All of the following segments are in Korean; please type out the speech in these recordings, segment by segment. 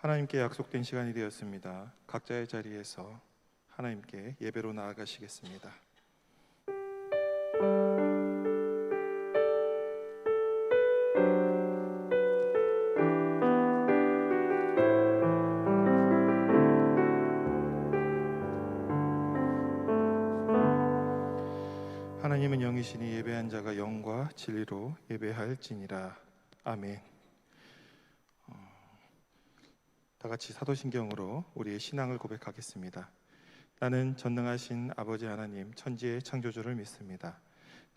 하나님께 약속된 시간이 되었습니다. 각자의 자리에서 하나님께 예배로 나아가시겠습니다. 하나님은 영이시니 예배한 자가 영과 진리로 예배할지니라. 아멘. 다 같이 사도신경으로 우리의 신앙을 고백하겠습니다. 나는 전능하신 아버지 하나님 천지의 창조주를 믿습니다.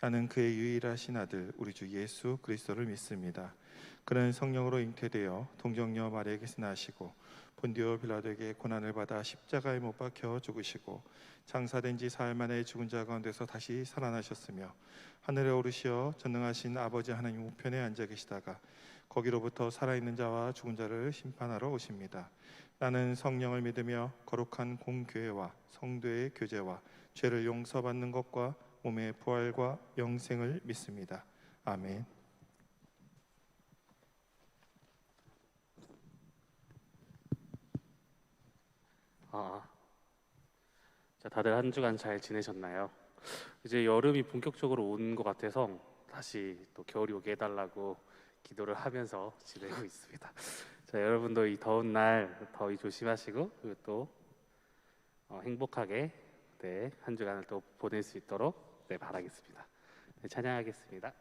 나는 그의 유일하신 아들 우리 주 예수 그리스도를 믿습니다. 그는 성령으로 잉태되어 동정녀 마리아에게서 나시고 본디오 빌라도에게 고난을 받아 십자가에 못 박혀 죽으시고 장사된 지 사흘 만에 죽은 자 가운데서 다시 살아나셨으며 하늘에 오르시어 전능하신 아버지 하나님 우편에 앉아 계시다가 거기로부터 살아있는 자와 죽은 자를 심판하러 오십니다. 나는 성령을 믿으며 거룩한 공교회와 성도의 교제와 죄를 용서받는 것과 몸의 부활과 영생을 믿습니다. 아멘. 자, 다들 한 주간 잘 지내셨나요? 이제 여름이 본격적으로 온 것 같아서 다시 또 겨울이 오게 해달라고 기도를 하면서 지내고 있습니다. 자, 여러분도 이 더운 날 더위 조심하시고 그리고 또 행복하게 한 주간을 또 보낼 수 있도록 바라겠습니다. 찬양하겠습니다.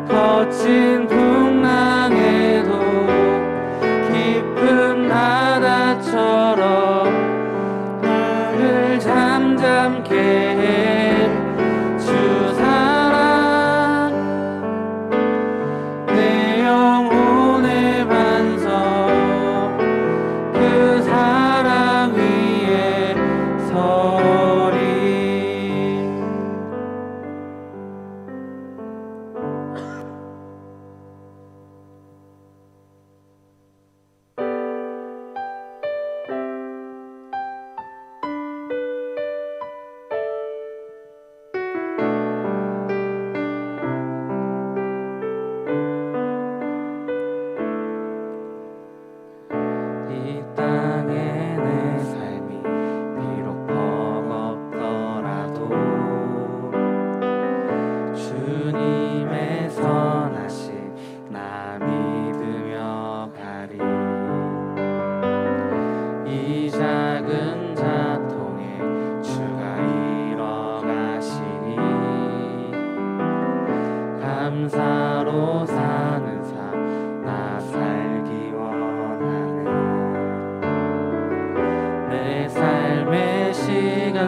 거친 풍랑에도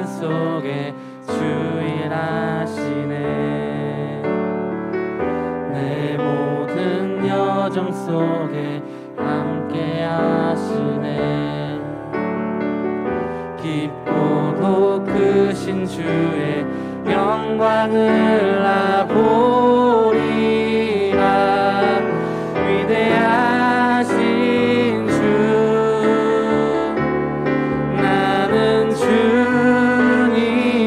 시간 속에 주 일하시네. 내 모든 여정 속에 함께 하시네. 깊고도 크신 주의 영광을 나 보리라. 위대하신 주, 나는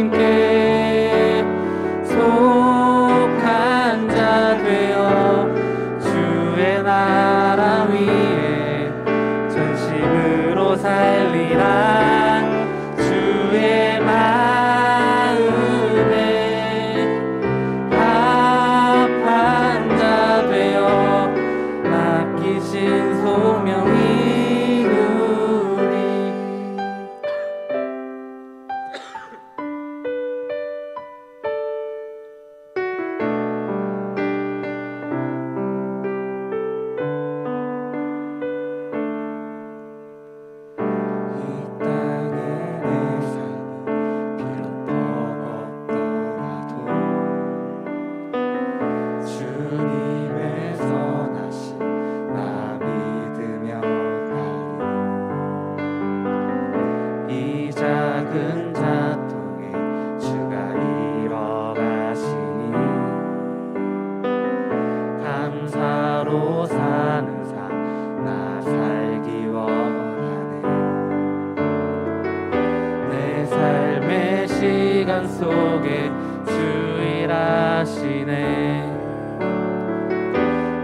주님께 속한 자 되어 주의 나라 위에 전심으로 살리라. 주의 마음에 합한 자 되어 맡기신 소명이 이루리. 이 땅에 내 삶이 비록 버겁더라도 주님의 선하심 나 믿으며 가리. 이 작은 자통에 주가 이뤄가시니 감사로 사는 삶 나 살기 원하네. 내 삶의 시간 속에 주 일하시네.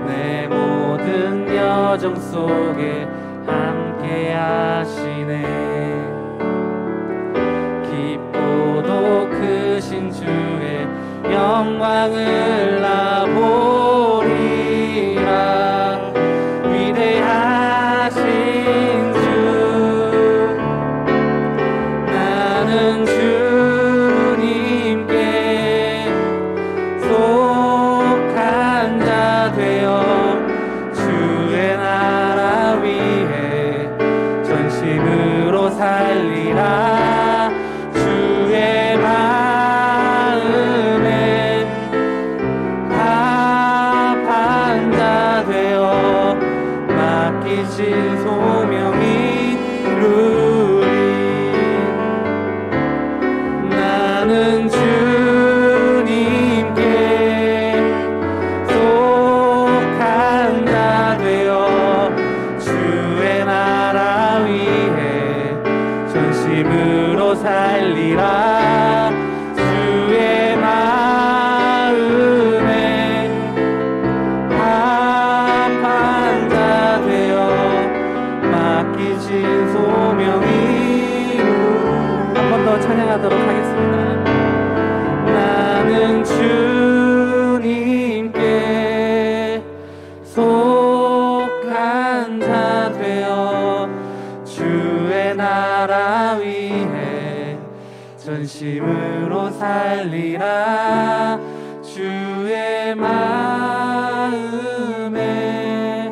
내 모든 여정 속에 함께 하시네. 깊고도 크신 주의 영광을 나 보리라. 위대하신 주, 나는 주님께 속한 자 되어 주의 나라 위에 전심으로 살리라. 주의 마음에 합한 자 되어 맡기신 소명이 이루리. 나는 주님께 속한 자 되어 주의 나라 위에 전심으로 살리라. 주의 마음에 합한 자 되어 맡기신 소명이 한 번 더 찬양하도록 하겠습니다. 나는 주님께 속한 자 되어 주의 나라 위에 전심으로 살리라. 주의 마음에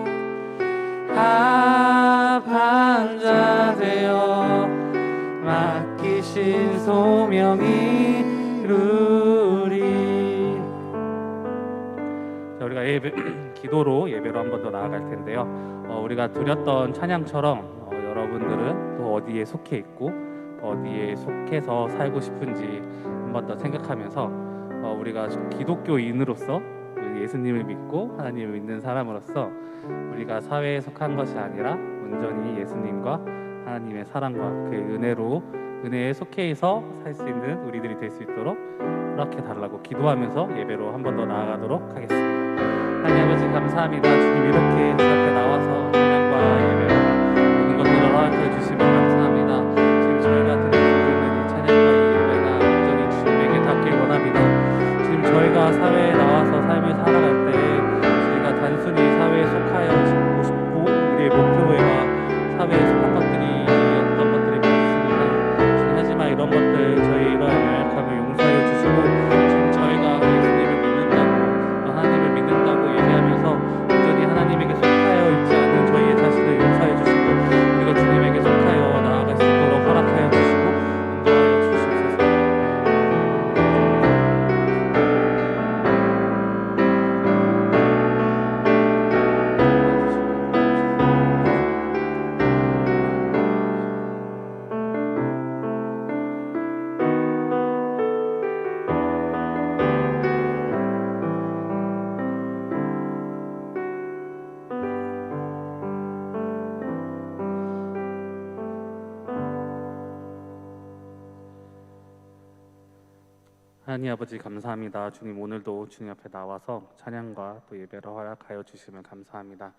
합한 자 되어 맡기신 소명이 이루리. 자, 우리가 기도로 예배로 한 번 더 나아갈 텐데요. 우리가 드렸던 찬양처럼 여러분들은 또 어디에 속해 있고 어디에 속해서 살고 싶은지 한 번 더 생각하면서 우리가 기독교인으로서 예수님을 믿고 하나님을 믿는 사람으로서 우리가 사회에 속한 것이 아니라 온전히 예수님과 하나님의 사랑과 그의 은혜에 속해서 살 수 있는 우리들이 될 수 있도록 허락해 달라고 기도하면서 예배로 한 번 더 나아가도록 하겠습니다. 하나님 아버지 감사합니다. 주님 이렇게 주 앞에 나와서 찬양과 예배와 모든 것들을 허락해 주시면 감사합니다. 지금 저희가 드리고 있는 이 찬양과 이 예배가 온전히 주님에게 닿길 원합니다. 지금 저희가 사회에 나와서 삶을 살아갈 때 저희가 단순히 사회에 속하여 싶고 우리의 목표가 사회에 속한 것들이 어떤 것들이 많습니다. 하지만 이런 것들 저희 이러한 연약함을 용서해 주시고 지금 저희가 예수님을 믿는다고 하나님을 믿는다고 얘기하면서 온전히 하나님에게 속하여 있지 않은 하나님 아버지 감사합니다. 주님 오늘도 주님 앞에 나와서 찬양과 또 예배를 허락하여 주시면 감사합니다.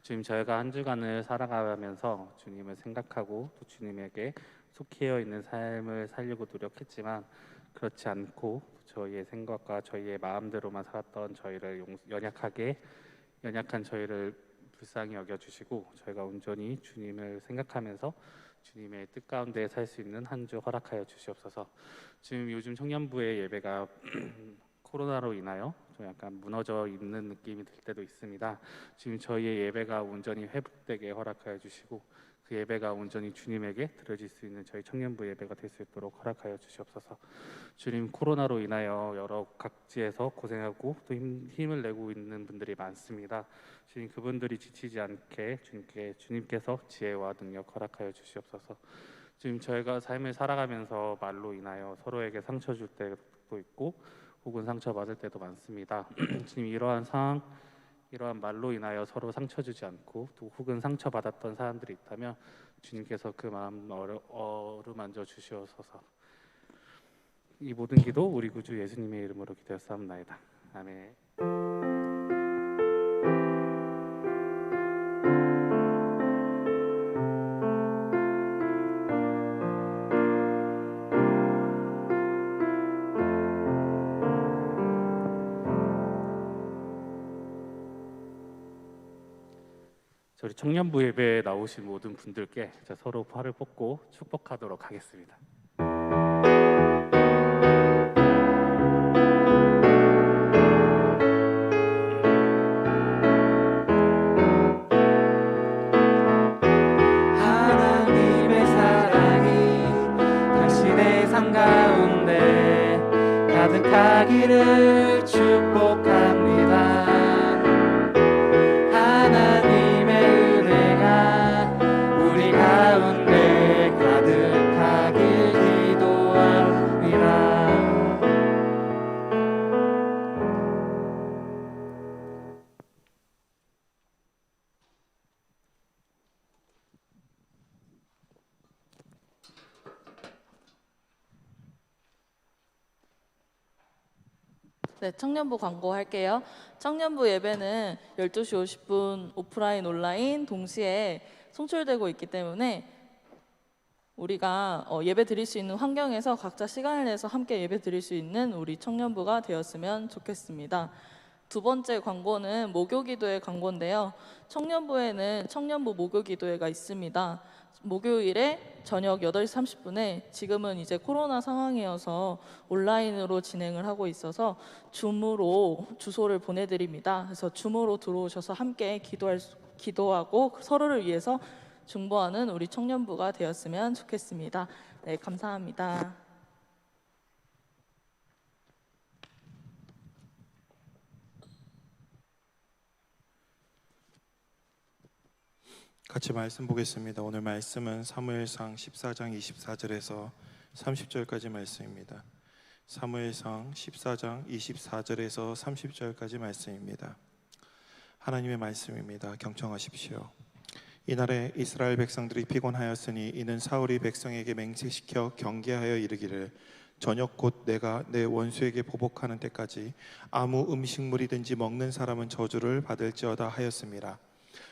주님 저희가 한 주간을 살아가면서 주님을 생각하고 또 주님에게 속해여 있는 삶을 살려고 노력했지만 그렇지 않고 저희의 생각과 저희의 마음대로만 살았던 저희를 연약한 저희를 불쌍히 여겨주시고 저희가 온전히 주님을 생각하면서 주님의 뜻 가운데 살 수 있는 한 주 허락하여 주시옵소서. 지금 요즘 청년부의 예배가 코로나로 인하여 좀 약간 무너져 있는 느낌이 들 때도 있습니다. 지금 저희의 예배가 온전히 회복되게 허락하여 주시고 그 예배가 온전히 주님에게 드려질 수 있는 저희 청년부 예배가 될 수 있도록 허락하여 주시옵소서. 주님 코로나로 인하여 여러 각지에서 고생하고 또 힘을 내고 있는 분들이 많습니다. 주님 그분들이 지치지 않게 주님께서 지혜와 능력 허락하여 주시옵소서. 지금 저희가 삶을 살아가면서 말로 인하여 서로에게 상처 줄 때도 있고 혹은 상처 받을 때도 많습니다. 주님 이러한 상황 이러한 말로 인하여 서로 상처 주지 않고 또 혹은 상처 받았던 사람들이 있다면 주님께서 그 마음 어루만져 주시옵소서. 이 모든 기도 우리 구주 예수님의 이름으로 기도하옵나이다. 아멘. 우리 청년부 예배에 나오신 모든 분들께 서로 팔을 뻗고 축복하도록 하겠습니다. 하나님의 사랑이 당신의 삶 가운데 가득하기를 축복합니다. 네, 청년부 광고할게요. 청년부 예배는 12시 50분 오프라인, 온라인 동시에 송출되고 있기 때문에 우리가 예배 드릴 수 있는 환경에서 각자 시간을 내서 함께 예배 드릴 수 있는 우리 청년부가 되었으면 좋겠습니다. 두 번째 광고는 목요기도회 광고인데요. 청년부에는 청년부 목요기도회가 있습니다. 목요일에 저녁 8시 30분에 지금은 이제 코로나 상황이어서 온라인으로 진행을 하고 있어서 줌으로 주소를 보내드립니다. 그래서 줌으로 들어오셔서 함께 기도하고 서로를 위해서 중보하는 우리 청년부가 되었으면 좋겠습니다. 네, 감사합니다. 같이 말씀 보겠습니다. 오늘 말씀은 사무엘상 14장 24절에서 30절까지 말씀입니다. 사무엘상 14장 24절에서 30절까지 말씀입니다. 하나님의 말씀입니다. 경청하십시오. 이날에 이스라엘 백성들이 피곤하였으니 이는 사울이 백성에게 맹세시켜 경계하여 이르기를 저녁 곧 내가 내 원수에게 보복하는 때까지 아무 음식물이든지 먹는 사람은 저주를 받을지어다 하였습니다.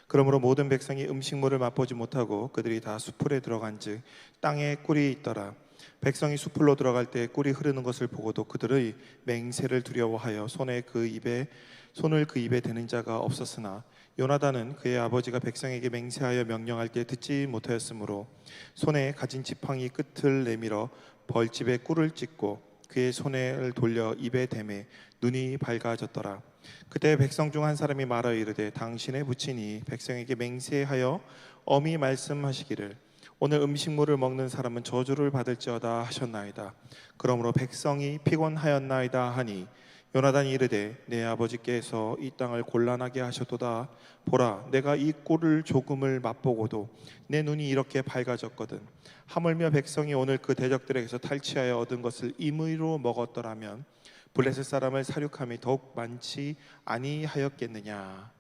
그러므로 모든 백성이 음식물을 맛보지 못하고 그들이 다 수풀에 들어간즉 땅에 꿀이 있더라. 백성이 수풀로 들어갈 때 꿀이 흐르는 것을 보고도 그들의 맹세를 두려워하여 손을 그 입에 대는 자가 없었으나 요나단은 그의 아버지가 백성에게 맹세하여 명령할 때 듣지 못하였으므로 손에 가진 지팡이 끝을 내밀어 벌집에 꿀을 찢고 그의 손을 돌려 입에 대매 눈이 밝아졌더라. 그때 백성 중 한 사람이 말하여 이르되 당신의 부친이 백성에게 맹세하여 엄히 말씀하시기를 오늘 음식물을 먹는 사람은 저주를 받을지어다 하셨나이다. 그러므로 백성이 피곤하였나이다 하니 요나단이 이르되 내 아버지께서 이 땅을 곤란하게 하셨도다. 보라, 내가 이 꿀을 조금을 맛보고도 내 눈이 이렇게 밝아졌거든. 하물며 백성이 오늘 그 대적들에게서 탈취하여 얻은 것을 임의로 먹었더라면 블레셋 사람을 사륙함이 더욱 많지 아니하였겠느냐.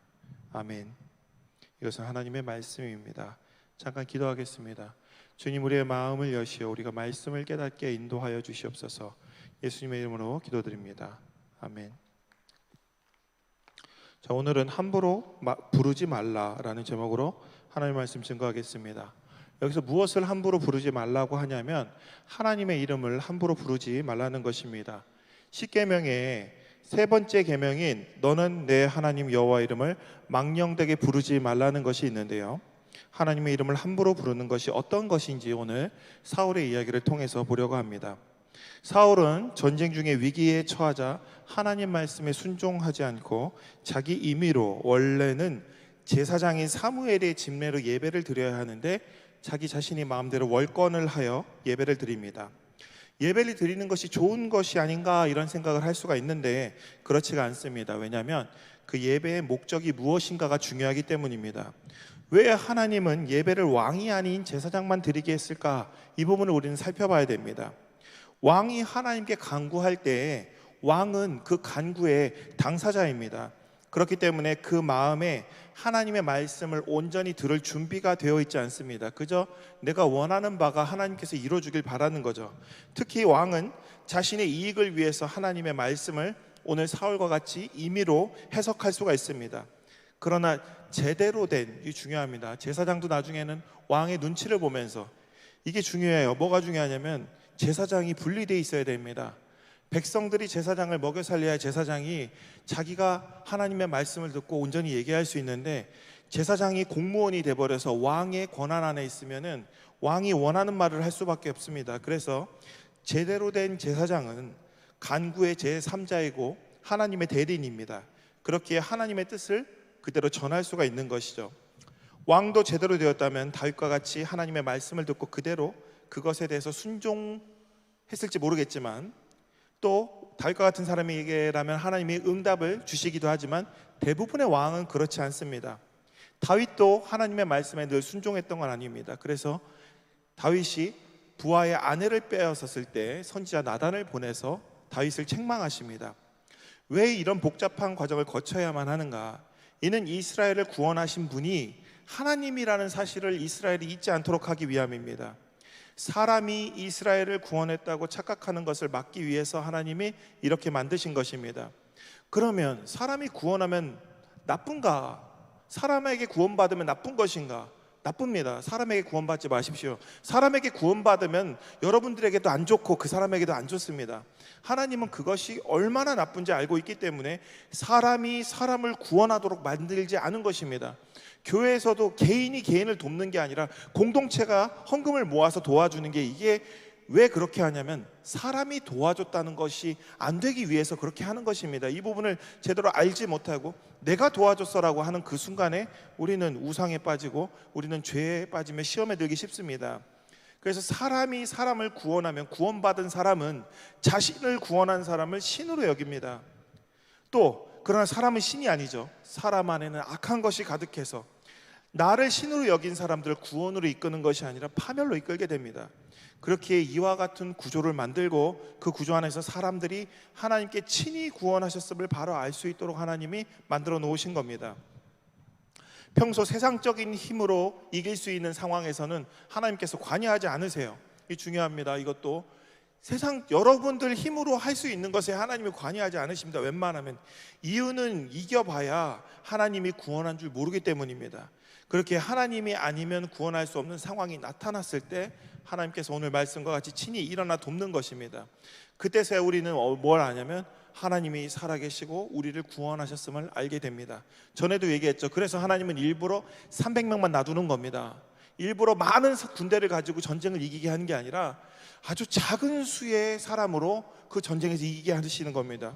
아멘. 이것은 하나님의 말씀입니다. 잠깐 기도하겠습니다. 주님, 우리의 마음을 여시어 우리가 말씀을 깨닫게 인도하여 주시옵소서. 예수님의 이름으로 기도드립니다. 아멘. 자, 오늘은 함부로 부르지 말라라는 제목으로 하나님의 말씀 증거하겠습니다. 여기서 무엇을 함부로 부르지 말라고 하냐면 하나님의 이름을 함부로 부르지 말라는 것입니다. 십계명의 세 번째 계명인 너는 내 하나님 여호와 이름을 망령되게 부르지 말라는 것이 있는데요, 하나님의 이름을 함부로 부르는 것이 어떤 것인지 오늘 사울의 이야기를 통해서 보려고 합니다. 사울은 전쟁 중에 위기에 처하자 하나님 말씀에 순종하지 않고 자기 임의로, 원래는 제사장인 사무엘의 집례로 예배를 드려야 하는데 자기 자신이 마음대로 월권을 하여 예배를 드립니다. 예배를 드리는 것이 좋은 것이 아닌가 이런 생각을 할 수가 있는데 그렇지가 않습니다. 왜냐하면 그 예배의 목적이 무엇인가가 중요하기 때문입니다. 왜 하나님은 예배를 왕이 아닌 제사장만 드리게 했을까? 이 부분을 우리는 살펴봐야 됩니다. 왕이 하나님께 간구할 때 왕은 그 간구의 당사자입니다. 그렇기 때문에 그 마음에 하나님의 말씀을 온전히 들을 준비가 되어 있지 않습니다. 그저 내가 원하는 바가 하나님께서 이루어주길 바라는 거죠. 특히 왕은 자신의 이익을 위해서 하나님의 말씀을 오늘 사울과 같이 임의로 해석할 수가 있습니다. 그러나 제대로 된, 이 중요합니다. 제사장도 나중에는 왕의 눈치를 보면서, 이게 중요해요. 뭐가 중요하냐면 제사장이 분리되어 있어야 됩니다. 백성들이 제사장을 먹여 살려야 제사장이 자기가 하나님의 말씀을 듣고 온전히 얘기할 수 있는데, 제사장이 공무원이 돼버려서 왕의 권한 안에 있으면은 왕이 원하는 말을 할 수밖에 없습니다. 그래서 제대로 된 제사장은 간구의 제3자이고 하나님의 대리인입니다. 그렇기에 하나님의 뜻을 그대로 전할 수가 있는 것이죠. 왕도 제대로 되었다면 다윗과 같이 하나님의 말씀을 듣고 그대로 그것에 대해서 순종했을지 모르겠지만, 또 다윗과 같은 사람에게라면 하나님이 응답을 주시기도 하지만 대부분의 왕은 그렇지 않습니다. 다윗도 하나님의 말씀에 늘 순종했던 건 아닙니다. 그래서 다윗이 부하의 아내를 빼앗았을 때 선지자 나단을 보내서 다윗을 책망하십니다. 왜 이런 복잡한 과정을 거쳐야만 하는가? 이는 이스라엘을 구원하신 분이 하나님이라는 사실을 이스라엘이 잊지 않도록 하기 위함입니다. 사람이 이스라엘을 구원했다고 착각하는 것을 막기 위해서 하나님이 이렇게 만드신 것입니다. 그러면 사람이 구원하면 나쁜가? 사람에게 구원받으면 나쁜 것인가? 나쁩니다. 사람에게 구원받지 마십시오. 사람에게 구원받으면 여러분들에게도 안 좋고 그 사람에게도 안 좋습니다. 하나님은 그것이 얼마나 나쁜지 알고 있기 때문에 사람이 사람을 구원하도록 만들지 않은 것입니다. 교회에서도 개인이 개인을 돕는 게 아니라 공동체가 헌금을 모아서 도와주는 게, 이게 왜 그렇게 하냐면 사람이 도와줬다는 것이 안 되기 위해서 그렇게 하는 것입니다. 이 부분을 제대로 알지 못하고 내가 도와줬어라고 하는 그 순간에 우리는 우상에 빠지고 우리는 죄에 빠지며 시험에 들기 쉽습니다. 그래서 사람이 사람을 구원하면 구원받은 사람은 자신을 구원한 사람을 신으로 여깁니다. 또 그러나 사람은 신이 아니죠. 사람 안에는 악한 것이 가득해서 나를 신으로 여긴 사람들을 구원으로 이끄는 것이 아니라 파멸로 이끌게 됩니다. 그렇기에 이와 같은 구조를 만들고 그 구조 안에서 사람들이 하나님께 친히 구원하셨음을 바로 알 수 있도록 하나님이 만들어 놓으신 겁니다. 평소 세상적인 힘으로 이길 수 있는 상황에서는 하나님께서 관여하지 않으세요. 이 중요합니다. 이것도 세상 여러분들 힘으로 할 수 있는 것에 하나님이 관여하지 않으십니다. 웬만하면. 이유는 이겨봐야 하나님이 구원한 줄 모르기 때문입니다. 그렇게 하나님이 아니면 구원할 수 없는 상황이 나타났을 때 하나님께서 오늘 말씀과 같이 친히 일어나 돕는 것입니다. 그때서야 우리는 뭘 아냐면 하나님이 살아계시고 우리를 구원하셨음을 알게 됩니다. 전에도 얘기했죠. 그래서 하나님은 일부러 300명만 놔두는 겁니다. 일부러 많은 군대를 가지고 전쟁을 이기게 하는 게 아니라 아주 작은 수의 사람으로 그 전쟁에서 이기게 하시는 겁니다.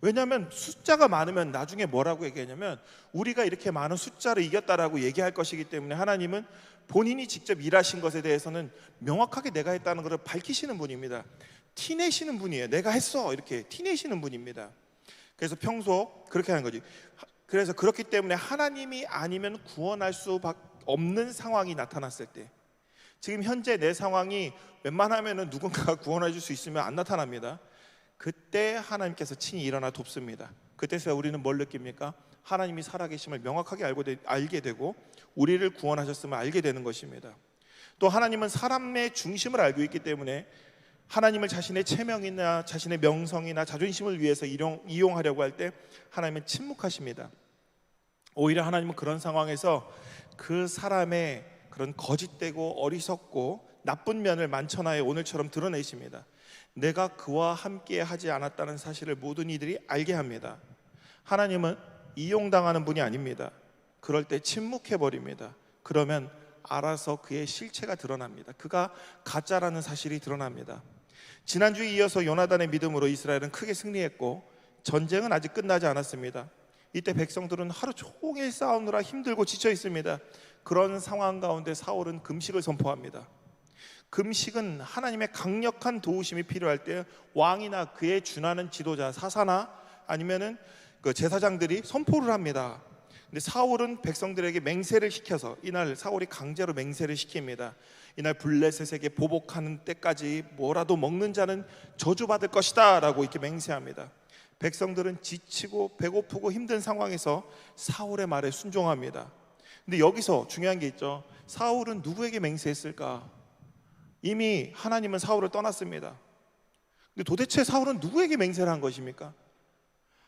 왜냐하면 숫자가 많으면 나중에 뭐라고 얘기하냐면 우리가 이렇게 많은 숫자로 이겼다라고 얘기할 것이기 때문에 하나님은 본인이 직접 일하신 것에 대해서는 명확하게 내가 했다는 것을 밝히시는 분입니다. 티내시는 분이에요. 내가 했어, 이렇게 티내시는 분입니다. 그래서 평소 그렇게 하는 거지. 그래서 그렇기 때문에 하나님이 아니면 구원할 수 없는 상황이 나타났을 때, 지금 현재 내 상황이 웬만하면 누군가가 구원해 줄 수 있으면 안 나타납니다. 그때 하나님께서 친히 일어나 돕습니다. 그때서야 우리는 뭘 느낍니까? 하나님이 살아계심을 명확하게 알게 되고 우리를 구원하셨음을 알게 되는 것입니다. 또 하나님은 사람의 중심을 알고 있기 때문에 하나님을 자신의 체명이나 자신의 명성이나 자존심을 위해서 이용하려고 할 때 하나님은 침묵하십니다. 오히려 하나님은 그런 상황에서 그 사람의 그런 거짓되고 어리석고 나쁜 면을 만천하에 오늘처럼 드러내십니다. 내가 그와 함께 하지 않았다는 사실을 모든 이들이 알게 합니다. 하나님은 이용당하는 분이 아닙니다. 그럴 때 침묵해버립니다. 그러면 알아서 그의 실체가 드러납니다. 그가 가짜라는 사실이 드러납니다. 지난주에 이어서 요나단의 믿음으로 이스라엘은 크게 승리했고 전쟁은 아직 끝나지 않았습니다. 이때 백성들은 하루 종일 싸우느라 힘들고 지쳐 있습니다. 그런 상황 가운데 사울은 금식을 선포합니다. 금식은 하나님의 강력한 도우심이 필요할 때 왕이나 그에 준하는 지도자, 사사나 아니면은 그 제사장들이 선포를 합니다. 근데 사울은 백성들에게 맹세를 시켜서 이날 사울이 강제로 맹세를 시킵니다. 이날 블레셋에게 보복하는 때까지 뭐라도 먹는 자는 저주받을 것이다 라고 이렇게 맹세합니다. 백성들은 지치고 배고프고 힘든 상황에서 사울의 말에 순종합니다. 근데 여기서 중요한 게 있죠. 사울은 누구에게 맹세했을까? 이미 하나님은 사울을 떠났습니다. 근데 도대체 사울은 누구에게 맹세를 한 것입니까?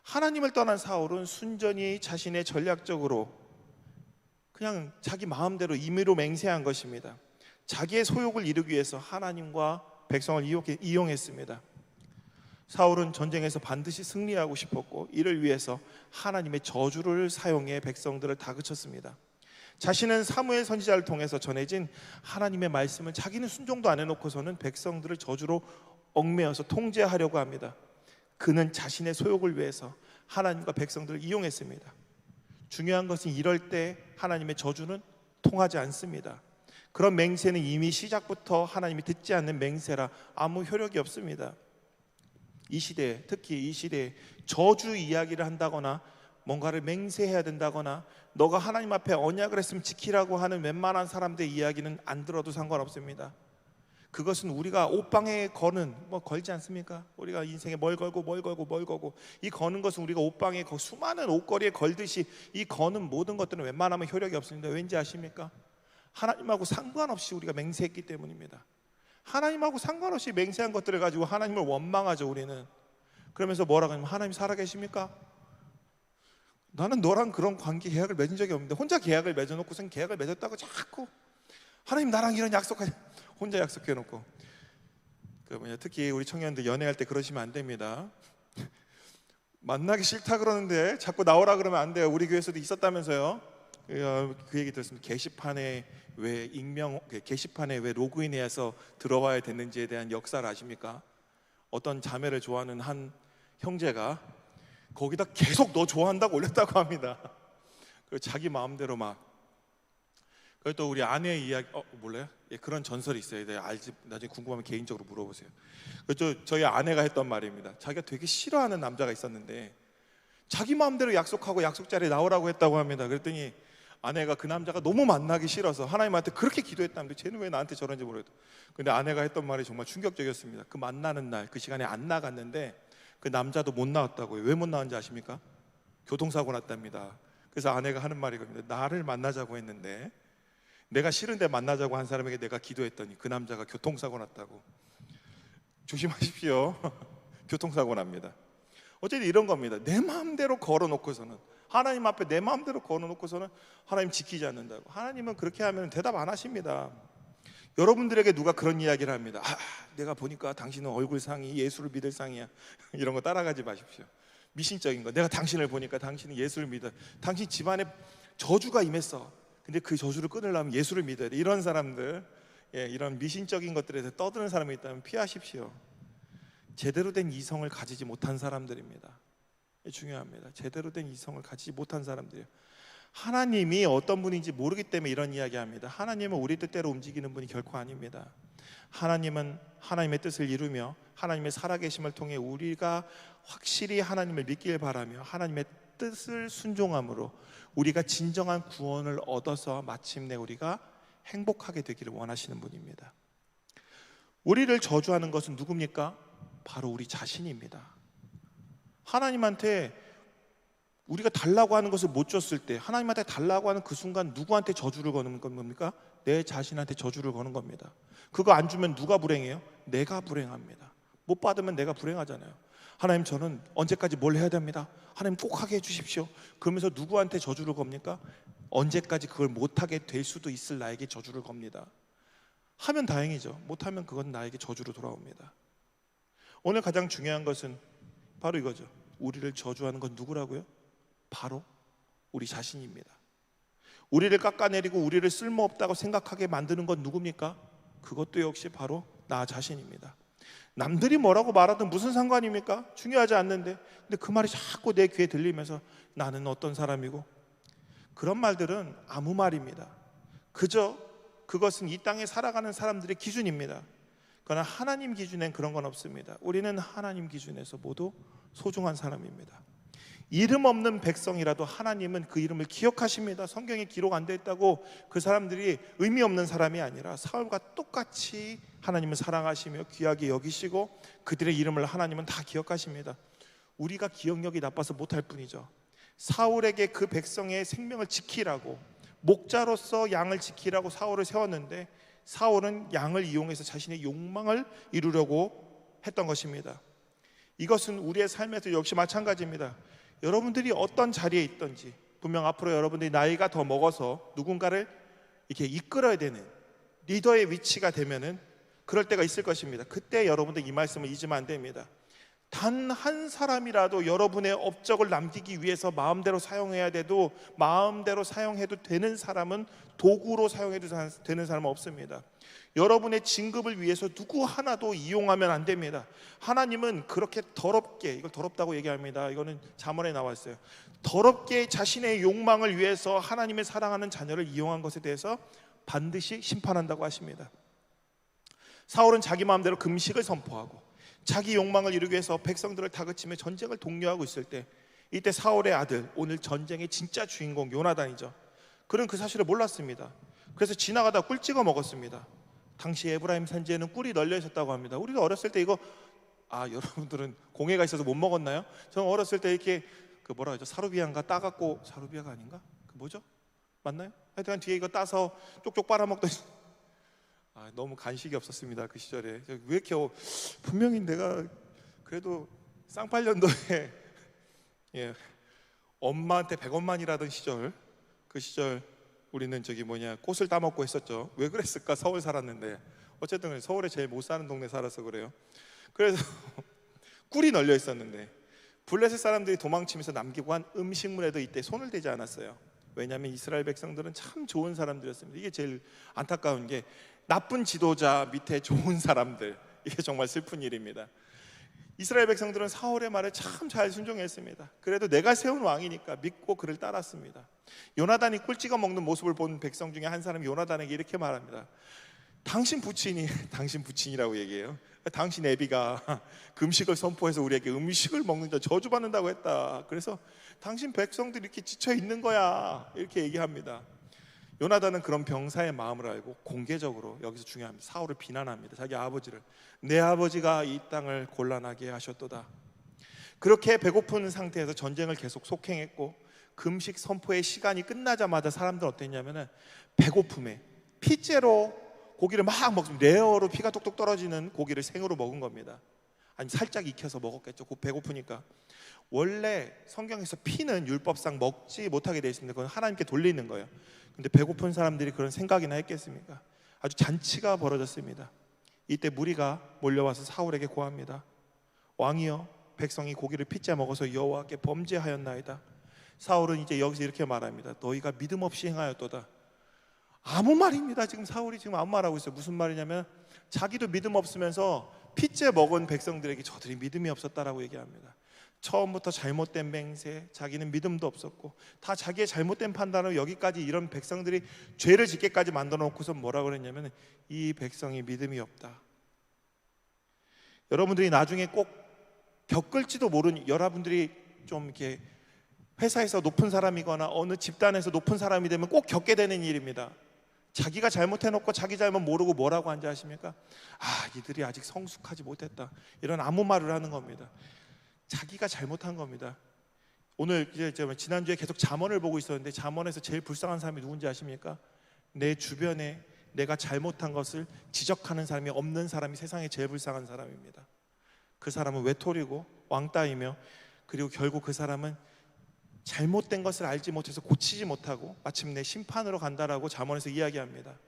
하나님을 떠난 사울은 순전히 자신의 전략적으로 그냥 자기 마음대로 임의로 맹세한 것입니다. 자기의 소욕을 이루기 위해서 하나님과 백성을 이용했습니다. 사울은 전쟁에서 반드시 승리하고 싶었고 이를 위해서 하나님의 저주를 사용해 백성들을 다그쳤습니다. 자신은 사무엘 선지자를 통해서 전해진 하나님의 말씀을 자기는 순종도 안 해놓고서는 백성들을 저주로 얽매여서 통제하려고 합니다. 그는 자신의 소욕을 위해서 하나님과 백성들을 이용했습니다. 중요한 것은 이럴 때 하나님의 저주는 통하지 않습니다. 그런 맹세는 이미 시작부터 하나님이 듣지 않는 맹세라 아무 효력이 없습니다. 이 시대에, 특히 이 시대에 저주 이야기를 한다거나 뭔가를 맹세해야 된다거나 너가 하나님 앞에 언약을 했으면 지키라고 하는 웬만한 사람들의 이야기는 안 들어도 상관없습니다. 그것은 우리가 옷방에 거는 걸지 않습니까? 우리가 인생에 뭘 걸고 이 거는 것은 우리가 옷방에 수많은 옷걸이에 걸듯이 이 거는 모든 것들은 웬만하면 효력이 없습니다. 왠지 아십니까? 하나님하고 상관없이 우리가 맹세했기 때문입니다. 하나님하고 상관없이 맹세한 것들을 가지고 하나님을 원망하죠. 우리는 그러면서 뭐라고 하냐면 하나님 살아계십니까? 나는 너랑 그런 관계 계약을 맺은 적이 없는데 혼자 계약을 맺어놓고선 계약을 맺었다고 자꾸 하나님 나랑 이런 약속하지 혼자 약속해놓고 특히 우리 청년들 연애할 때 그러시면 안 됩니다. 만나기 싫다 그러는데 자꾸 나오라 그러면 안 돼요. 우리 교회에서도 있었다면서요. 그 얘기 들었습니다. 게시판에 왜 로그인해서 들어와야 됐는지에 대한 역사를 아십니까? 어떤 자매를 좋아하는 한 형제가 거기다 계속 너 좋아한다고 올렸다고 합니다. 그리고 자기 마음대로 막. 그리고 또 우리 아내의 이야기 몰라요? 예, 그런 전설이 있어요. 알지? 나중에 궁금하면 개인적으로 물어보세요. 저희 아내가 했던 말입니다. 자기가 되게 싫어하는 남자가 있었는데 자기 마음대로 약속하고 약속 자리에 나오라고 했다고 합니다. 그랬더니 아내가 그 남자가 너무 만나기 싫어서 하나님한테 그렇게 기도했다는데 쟤는 왜 나한테 저런지 모르겠다. 근데 아내가 했던 말이 정말 충격적이었습니다. 그 만나는 날 그 시간에 안 나갔는데 그 남자도 못 나왔다고요. 왜 못 나왔는지 아십니까? 교통사고 났답니다. 그래서 아내가 하는 말이 겁니다. 나를 만나자고 했는데 내가 싫은데 만나자고 한 사람에게 내가 기도했더니 그 남자가 교통사고 났다고. 조심하십시오. 교통사고 납니다. 어쨌든 이런 겁니다. 내 마음대로 걸어놓고서는 하나님 앞에 내 마음대로 걸어놓고서는 하나님 지키지 않는다고. 하나님은 그렇게 하면 대답 안 하십니다. 여러분들에게 누가 그런 이야기를 합니다. 내가 보니까 당신은 얼굴상이 예수를 믿을 상이야. 이런 거 따라가지 마십시오. 미신적인 거. 내가 당신을 보니까 당신은 예수를 믿어. 당신 집안에 저주가 임했어. 근데 그 저주를 끊으려면 예수를 믿어야 돼. 이런 사람들, 이런 미신적인 것들에 대해서 떠드는 사람이 있다면 피하십시오. 제대로 된 이성을 가지지 못한 사람들입니다. 중요합니다. 제대로 된 이성을 가지지 못한 사람들이에요. 하나님이 어떤 분인지 모르기 때문에 이런 이야기합니다. 하나님은 우리 뜻대로 움직이는 분이 결코 아닙니다. 하나님은 하나님의 뜻을 이루며 하나님의 살아계심을 통해 우리가 확실히 하나님을 믿길 바라며 하나님의 뜻을 순종함으로 우리가 진정한 구원을 얻어서 마침내 우리가 행복하게 되기를 원하시는 분입니다. 우리를 저주하는 것은 누굽니까? 바로 우리 자신입니다. 하나님한테 우리가 달라고 하는 것을 못 줬을 때, 하나님한테 달라고 하는 그 순간 누구한테 저주를 거는 겁니까? 내 자신한테 저주를 거는 겁니다. 그거 안 주면 누가 불행해요? 내가 불행합니다. 못 받으면 내가 불행하잖아요. 하나님, 저는 언제까지 뭘 해야 됩니다. 하나님 꼭 하게 해주십시오. 그러면서 누구한테 저주를 겁니까? 언제까지 그걸 못하게 될 수도 있을 나에게 저주를 겁니다. 하면 다행이죠. 못하면 그건 나에게 저주로 돌아옵니다. 오늘 가장 중요한 것은 바로 이거죠. 우리를 저주하는 건 누구라고요? 바로 우리 자신입니다. 우리를 깎아내리고 우리를 쓸모없다고 생각하게 만드는 건 누굽니까? 그것도 역시 바로 나 자신입니다. 남들이 뭐라고 말하든 무슨 상관입니까? 중요하지 않는데, 근데 그 말이 자꾸 내 귀에 들리면서 나는 어떤 사람이고, 그런 말들은 아무 말입니다. 그저 그것은 이 땅에 살아가는 사람들의 기준입니다. 그러나 하나님 기준엔 그런 건 없습니다. 우리는 하나님 기준에서 모두 소중한 사람입니다. 이름 없는 백성이라도 하나님은 그 이름을 기억하십니다. 성경에 기록 안 돼 있다고 그 사람들이 의미 없는 사람이 아니라 사울과 똑같이 하나님을 사랑하시며 귀하게 여기시고 그들의 이름을 하나님은 다 기억하십니다. 우리가 기억력이 나빠서 못할 뿐이죠. 사울에게 그 백성의 생명을 지키라고, 목자로서 양을 지키라고 사울을 세웠는데, 사울은 양을 이용해서 자신의 욕망을 이루려고 했던 것입니다. 이것은 우리의 삶에서 역시 마찬가지입니다. 여러분들이 어떤 자리에 있든지, 분명 앞으로 여러분들이 나이가 더 먹어서 누군가를 이렇게 이끌어야 되는 리더의 위치가 되면은 그럴 때가 있을 것입니다. 그때 여러분들 이 말씀을 잊으면 안 됩니다. 단 한 사람이라도 여러분의 업적을 남기기 위해서 마음대로 사용해야 돼도 마음대로 사용해도 되는 사람은, 도구로 사용해도 되는 사람은 없습니다. 여러분의 진급을 위해서 누구 하나도 이용하면 안 됩니다. 하나님은 그렇게 더럽게, 이걸 더럽다고 얘기합니다. 이거는 잠언에 나와 있어요. 더럽게 자신의 욕망을 위해서 하나님의 사랑하는 자녀를 이용한 것에 대해서 반드시 심판한다고 하십니다. 사울은 자기 마음대로 금식을 선포하고 자기 욕망을 이루기 위해서 백성들을 다그치며 전쟁을 독려하고 있을 때, 이때 사울의 아들, 오늘 전쟁의 진짜 주인공 요나단이죠. 그는 그 사실을 몰랐습니다. 그래서 지나가다 꿀 찍어 먹었습니다. 당시 에브라임 산지에는 꿀이 널려 있었다고 합니다. 우리가 어렸을 때 이거, 여러분들은 공해가 있어서 못 먹었나요? 저는 어렸을 때 이렇게 그 뭐라 하죠? 사루비아인가 따갖고, 사루비아가 아닌가? 그 뭐죠? 맞나요? 하여튼 뒤에 이거 따서 쪽쪽 빨아먹던, 너무 간식이 없었습니다. 그 시절에. 왜 이렇게 분명히 내가 그래도 쌍팔년도에 엄마한테 100원만 일하던 시절, 그 시절 우리는 꽃을 따먹고 했었죠. 왜 그랬을까? 서울 살았는데. 어쨌든 서울에 제일 못 사는 동네 살아서 그래요. 그래서 꿀이 널려 있었는데 블레셋 사람들이 도망치면서 남기고 한 음식물에도 이때 손을 대지 않았어요. 왜냐하면 이스라엘 백성들은 참 좋은 사람들이었습니다. 이게 제일 안타까운 게, 나쁜 지도자 밑에 좋은 사람들, 이게 정말 슬픈 일입니다. 이스라엘 백성들은 사울의 말에 참 잘 순종했습니다. 그래도 내가 세운 왕이니까 믿고 그를 따랐습니다. 요나단이 꿀 찍어 먹는 모습을 본 백성 중에 한 사람이 요나단에게 이렇게 말합니다. 당신 부친이라고 얘기해요. 당신 애비가 금식을 선포해서 우리에게 음식을 먹는 자 저주받는다고 했다. 그래서 당신 백성들이 이렇게 지쳐 있는 거야, 이렇게 얘기합니다. 요나단은 그런 병사의 마음을 알고 공개적으로, 여기서 중요합니다, 사울을 비난합니다. 자기 아버지를, 내 아버지가 이 땅을 곤란하게 하셨도다. 그렇게 배고픈 상태에서 전쟁을 계속 속행했고, 금식 선포의 시간이 끝나자마자 사람들은 어땠냐면은 배고픔에 피째로 고기를 막 먹습니다. 레어로 피가 톡톡 떨어지는 고기를 생으로 먹은 겁니다. 아니 살짝 익혀서 먹었겠죠. 배고프니까. 원래 성경에서 피는 율법상 먹지 못하게 되어 있습니다. 그건 하나님께 돌리는 거예요. 근데 배고픈 사람들이 그런 생각이나 했겠습니까? 아주 잔치가 벌어졌습니다. 이때 무리가 몰려와서 사울에게 고합니다. 왕이여, 백성이 고기를 피째 먹어서 여호와께 범죄하였나이다. 사울은 이제 여기서 이렇게 말합니다. 너희가 믿음 없이 행하였도다. 아무 말입니다. 지금 사울이 지금 아무 말하고 있어요. 무슨 말이냐면 자기도 믿음 없으면서 피째 먹은 백성들에게 저들이 믿음이 없었다라고 얘기합니다. 처음부터 잘못된 맹세, 자기는 믿음도 없었고 다 자기의 잘못된 판단으로 여기까지 이런 백성들이 죄를 짓게까지 만들어 놓고서 뭐라고 그랬냐면 이 백성이 믿음이 없다. 여러분들이 나중에 꼭 겪을지도 모르는, 여러분들이 좀 이렇게 회사에서 높은 사람이거나 어느 집단에서 높은 사람이 되면 꼭 겪게 되는 일입니다. 자기가 잘못해놓고 자기 잘못 모르고 뭐라고 한지 아십니까? 이들이 아직 성숙하지 못했다, 이런 아무 말을 하는 겁니다. 자기가 잘못한 겁니다. 오늘 이제 지난주에 계속 잠언을 보고 있었는데 잠언에서 제일 불쌍한 사람이 누군지 아십니까? 내 주변에 내가 잘못한 것을 지적하는 사람이 없는 사람이 세상에 제일 불쌍한 사람입니다. 그 사람은 외톨이고 왕따이며, 그리고 결국 그 사람은 잘못된 것을 알지 못해서 고치지 못하고 마침내 심판으로 간다라고 잠언에서 이야기합니다.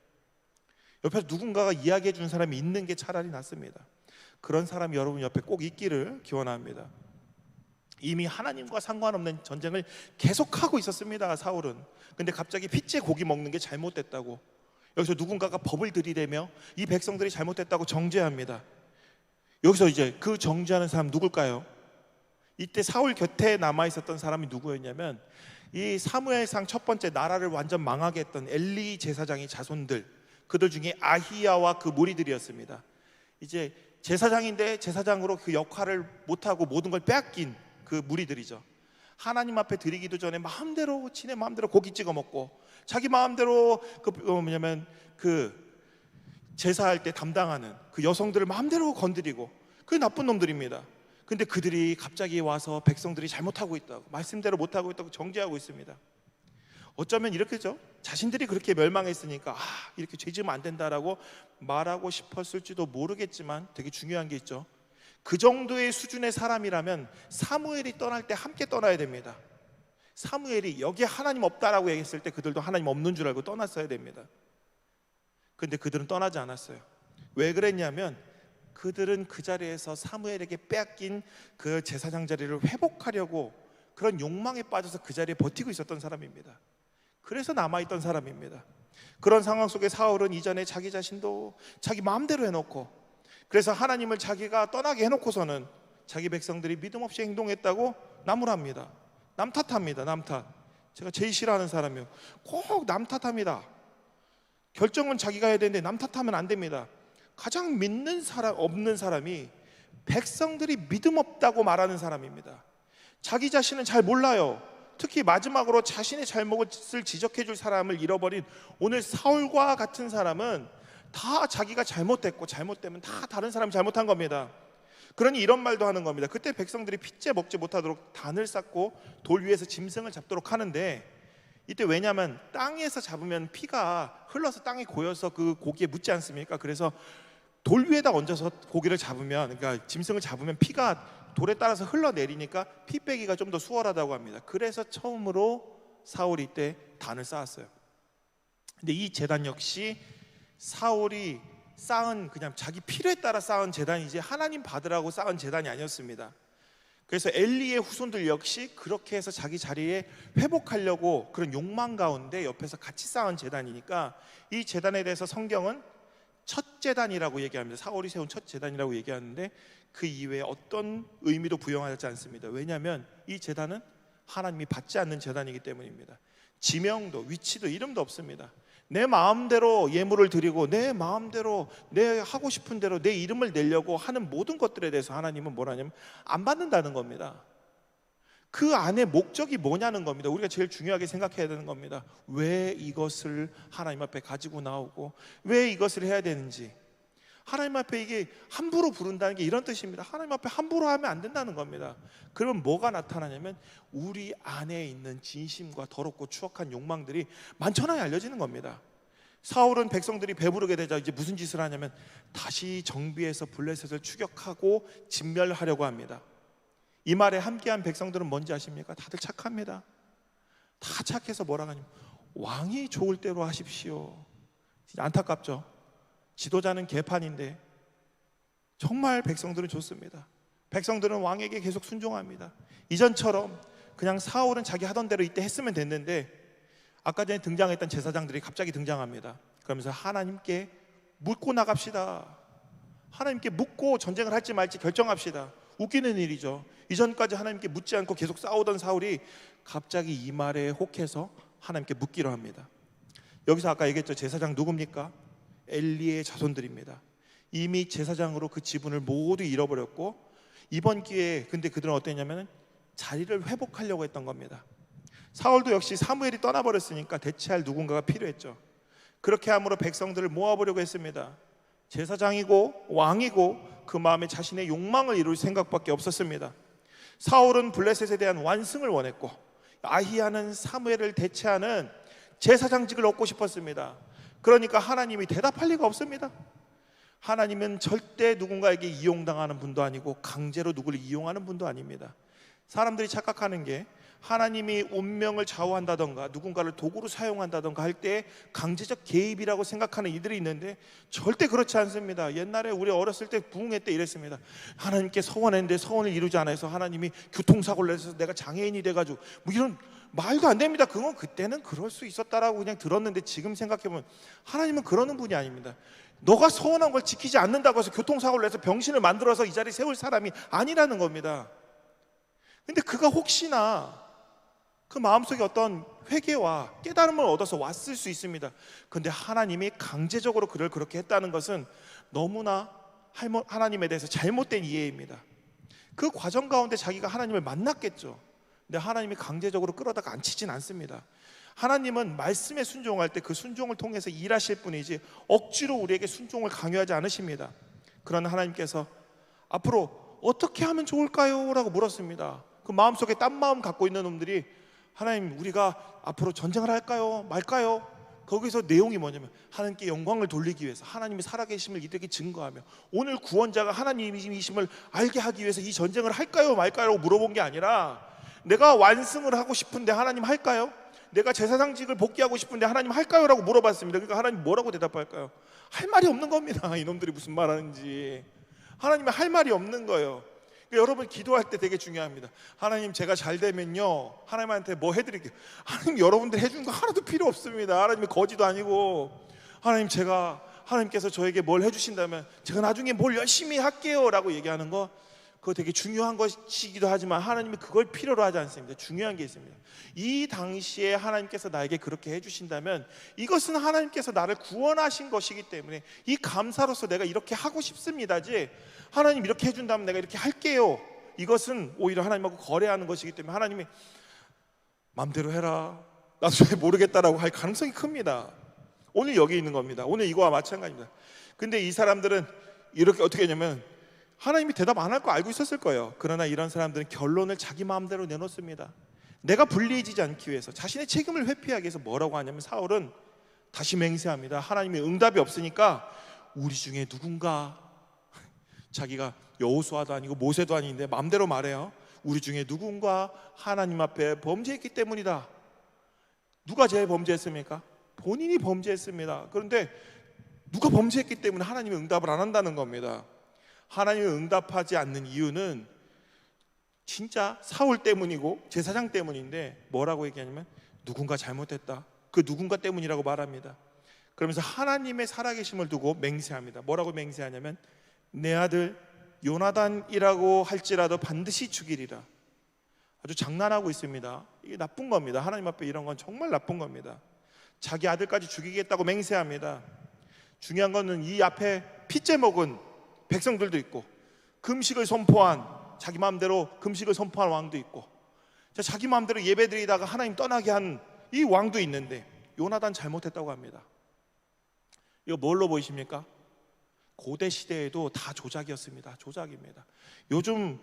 옆에서 누군가가 이야기해 주는 사람이 있는 게 차라리 낫습니다. 그런 사람이 여러분 옆에 꼭 있기를 기원합니다. 이미 하나님과 상관없는 전쟁을 계속하고 있었습니다, 사울은. 근데 갑자기 핏째 고기 먹는 게 잘못됐다고, 여기서 누군가가 법을 들이대며 이 백성들이 잘못됐다고 정죄합니다. 여기서 이제 그 정죄하는 사람 누굴까요? 이때 사울 곁에 남아있었던 사람이 누구였냐면, 이 사무엘상 첫 번째 나라를 완전 망하게 했던 엘리 제사장의 자손들, 그들 중에 아히야와 그 무리들이었습니다. 이제 제사장인데 제사장으로 그 역할을 못하고 모든 걸 빼앗긴 그 무리들이죠. 하나님 앞에 드리기도 전에 마음대로 지네 마음대로 고기 찍어 먹고, 자기 마음대로 그 제사할 때 담당하는 그 여성들을 마음대로 건드리고, 그게 나쁜 놈들입니다. 근데 그들이 갑자기 와서 백성들이 잘못하고 있다고, 말씀대로 못하고 있다고 정죄하고 있습니다. 어쩌면 이렇게죠. 자신들이 그렇게 멸망했으니까 이렇게 죄 지으면 안 된다라고 말하고 싶었을지도 모르겠지만, 되게 중요한 게 있죠. 그 정도의 수준의 사람이라면 사무엘이 떠날 때 함께 떠나야 됩니다. 사무엘이 여기에 하나님 없다라고 얘기했을 때 그들도 하나님 없는 줄 알고 떠났어야 됩니다. 근데 그들은 떠나지 않았어요. 왜 그랬냐면, 그들은 그 자리에서 사무엘에게 빼앗긴 그 제사장 자리를 회복하려고 그런 욕망에 빠져서 그 자리에 버티고 있었던 사람입니다. 그래서 남아있던 사람입니다. 그런 상황 속에 사울은 이전에 자기 자신도 자기 마음대로 해놓고, 그래서 하나님을 자기가 떠나게 해놓고서는 자기 백성들이 믿음 없이 행동했다고 나무랍니다. 남 탓합니다. 남 탓. 제가 제일 싫어하는 사람이요. 꼭 남 탓합니다. 결정은 자기가 해야 되는데 남 탓하면 안 됩니다. 가장 믿는 사람 없는 사람이 백성들이 믿음 없다고 말하는 사람입니다. 자기 자신은 잘 몰라요. 특히 마지막으로 자신의 잘못을 지적해 줄 사람을 잃어버린 오늘 사울과 같은 사람은 다 자기가 잘못됐고, 잘못되면 다 다른 사람이 잘못한 겁니다. 그러니 이런 말도 하는 겁니다. 그때 백성들이 핏째 먹지 못하도록 단을 쌓고 돌 위에서 짐승을 잡도록 하는데, 이때 왜냐하면 땅에서 잡으면 피가 흘러서 땅에 고여서 그 고기에 묻지 않습니까? 그래서 돌 위에다 얹어서 고기를 잡으면, 그러니까 짐승을 잡으면 피가 돌에 따라서 흘러내리니까 피 빼기가 좀 더 수월하다고 합니다. 그래서 처음으로 사울이 이때 단을 쌓았어요. 근데 이 제단 역시 사울이 쌓은, 그냥 자기 필요에 따라 쌓은 제단이지 하나님 받으라고 쌓은 제단이 아니었습니다. 그래서 엘리의 후손들 역시 그렇게 해서 자기 자리에 회복하려고 그런 욕망 가운데 옆에서 같이 쌓은 제단이니까, 이 제단에 대해서 성경은 첫 제단이라고 얘기합니다. 사울이 세운 첫 제단이라고 얘기하는데, 그 이외에 어떤 의미도 부여하지 않습니다. 왜냐하면 이 제단은 하나님이 받지 않는 제단이기 때문입니다. 지명도, 위치도, 이름도 없습니다. 내 마음대로 예물을 드리고 내 마음대로 내 하고 싶은 대로 내 이름을 내려고 하는 모든 것들에 대해서 하나님은 뭐라냐면 안 받는다는 겁니다. 그 안에 목적이 뭐냐는 겁니다. 우리가 제일 중요하게 생각해야 되는 겁니다. 왜 이것을 하나님 앞에 가지고 나오고 왜 이것을 해야 되는지. 하나님 앞에 이게 함부로 부른다는 게 이런 뜻입니다. 하나님 앞에 함부로 하면 안 된다는 겁니다. 그러면 뭐가 나타나냐면 우리 안에 있는 진심과 더럽고 추악한 욕망들이 만천하에 알려지는 겁니다. 사울은 백성들이 배부르게 되자 이제 무슨 짓을 하냐면 다시 정비해서 블레셋을 추격하고 진멸하려고 합니다. 이 말에 함께한 백성들은 뭔지 아십니까? 다들 착합니다. 다 착해서 뭐라고 하냐면 왕이 좋을 대로 하십시오. 진짜 안타깝죠. 지도자는 개판인데 정말 백성들은 좋습니다. 백성들은 왕에게 계속 순종합니다. 이전처럼 그냥 사울은 자기 하던 대로 이때 했으면 됐는데, 아까 전에 등장했던 제사장들이 갑자기 등장합니다. 그러면서 하나님께 묻고 나갑시다. 하나님께 묻고 전쟁을 할지 말지 결정합시다. 웃기는 일이죠. 이전까지 하나님께 묻지 않고 계속 싸우던 사울이 갑자기 이 말에 혹해서 하나님께 묻기로 합니다. 여기서 아까 얘기했죠. 제사장 누굽니까? 엘리의 자손들입니다. 이미 제사장으로 그 지분을 모두 잃어버렸고, 이번 기회에 근데 그들은 어땠냐면 자리를 회복하려고 했던 겁니다. 사울도 역시 사무엘이 떠나버렸으니까 대체할 누군가가 필요했죠. 그렇게 함으로 백성들을 모아보려고 했습니다. 제사장이고 왕이고 그 마음에 자신의 욕망을 이룰 생각밖에 없었습니다. 사울은 블레셋에 대한 완승을 원했고 아히야는 사무엘을 대체하는 제사장직을 얻고 싶었습니다. 그러니까 하나님이 대답할 리가 없습니다. 하나님은 절대 누군가에게 이용당하는 분도 아니고 강제로 누구를 이용하는 분도 아닙니다. 사람들이 착각하는 게 하나님이 운명을 좌우한다던가 누군가를 도구로 사용한다던가 할 때 강제적 개입이라고 생각하는 이들이 있는데 절대 그렇지 않습니다. 옛날에 우리 어렸을 때 부흥회 때 이랬습니다. 하나님께 서원했는데 서원을 이루지 않아서 하나님이 교통사고를 내서 내가 장애인이 돼가지고 뭐 이런 말도 안 됩니다. 그건 그때는 그럴 수 있었다라고 그냥 들었는데 지금 생각해보면 하나님은 그러는 분이 아닙니다. 너가 서원한 걸 지키지 않는다고 해서 교통사고를 내서 병신을 만들어서 이 자리에 세울 사람이 아니라는 겁니다. 근데 그가 혹시나 그 마음속에 어떤 회개와 깨달음을 얻어서 왔을 수 있습니다. 그런데 하나님이 강제적으로 그를 그렇게 했다는 것은 너무나 하나님에 대해서 잘못된 이해입니다. 그 과정 가운데 자기가 하나님을 만났겠죠. 근데 하나님이 강제적으로 끌어다가 앉히진 않습니다. 하나님은 말씀에 순종할 때 그 순종을 통해서 일하실 뿐이지 억지로 우리에게 순종을 강요하지 않으십니다. 그러나 하나님께서 앞으로 어떻게 하면 좋을까요? 라고 물었습니다. 그 마음속에 딴 마음 갖고 있는 놈들이 하나님 우리가 앞으로 전쟁을 할까요? 말까요? 거기서 내용이 뭐냐면 하나님께 영광을 돌리기 위해서 하나님이 살아계심을 이들에게 증거하며 오늘 구원자가 하나님이심을 알게 하기 위해서 이 전쟁을 할까요? 말까요? 라고 물어본 게 아니라 내가 완승을 하고 싶은데 하나님 할까요? 내가 제사장직을 복귀하고 싶은데 하나님 할까요? 라고 물어봤습니다. 그러니까 하나님 뭐라고 대답할까요? 할 말이 없는 겁니다. 이놈들이 무슨 말 하는지. 하나님이 할 말이 없는 거예요. 그러니까 여러분 기도할 때 되게 중요합니다. 하나님 제가 잘 되면요 하나님한테 뭐 해드릴게요. 하나님 여러분들 해준 거 하나도 필요 없습니다. 하나님이 거지도 아니고 하나님께서 저에게 뭘 해주신다면 제가 나중에 뭘 열심히 할게요 라고 얘기하는 거 그거 되게 중요한 것이기도 하지만 하나님이 그걸 필요로 하지 않습니다. 중요한 게 있습니다. 이 당시에 하나님께서 나에게 그렇게 해주신다면 이것은 하나님께서 나를 구원하신 것이기 때문에 이 감사로서 내가 이렇게 하고 싶습니다지 하나님 이렇게 해준다면 내가 이렇게 할게요 이것은 오히려 하나님하고 거래하는 것이기 때문에 하나님이 맘대로 해라 나도 잘 모르겠다라고 할 가능성이 큽니다. 오늘 여기 있는 겁니다. 오늘 이거와 마찬가지입니다. 근데 이 사람들은 이렇게 어떻게 했냐면 하나님이 대답 안 할 거 알고 있었을 거예요. 그러나 이런 사람들은 결론을 자기 마음대로 내놓습니다. 내가 불리해지지 않기 위해서 자신의 책임을 회피하기 위해서 뭐라고 하냐면 사울은 다시 맹세합니다. 하나님의 응답이 없으니까 우리 중에 누군가 자기가 여호수아도 아니고 모세도 아닌데 마음대로 말해요. 우리 중에 누군가 하나님 앞에 범죄했기 때문이다. 누가 제일 범죄했습니까? 본인이 범죄했습니다. 그런데 누가 범죄했기 때문에 하나님의 응답을 안 한다는 겁니다. 하나님이 응답하지 않는 이유는 진짜 사울 때문이고 제사장 때문인데 뭐라고 얘기하냐면 누군가 잘못했다. 그 누군가 때문이라고 말합니다. 그러면서 하나님의 살아계심을 두고 맹세합니다. 뭐라고 맹세하냐면 내 아들 요나단이라고 할지라도 반드시 죽이리라. 아주 장난하고 있습니다. 이게 나쁜 겁니다. 하나님 앞에 이런 건 정말 나쁜 겁니다. 자기 아들까지 죽이겠다고 맹세합니다. 중요한 거는 이 앞에 핏째 먹은 백성들도 있고 금식을 선포한 자기 마음대로 금식을 선포한 왕도 있고 자기 마음대로 예배드리다가 하나님 떠나게 한 이 왕도 있는데 요나단 잘못했다고 합니다. 이거 뭘로 보이십니까? 고대 시대에도 다 조작이었습니다. 조작입니다. 요즘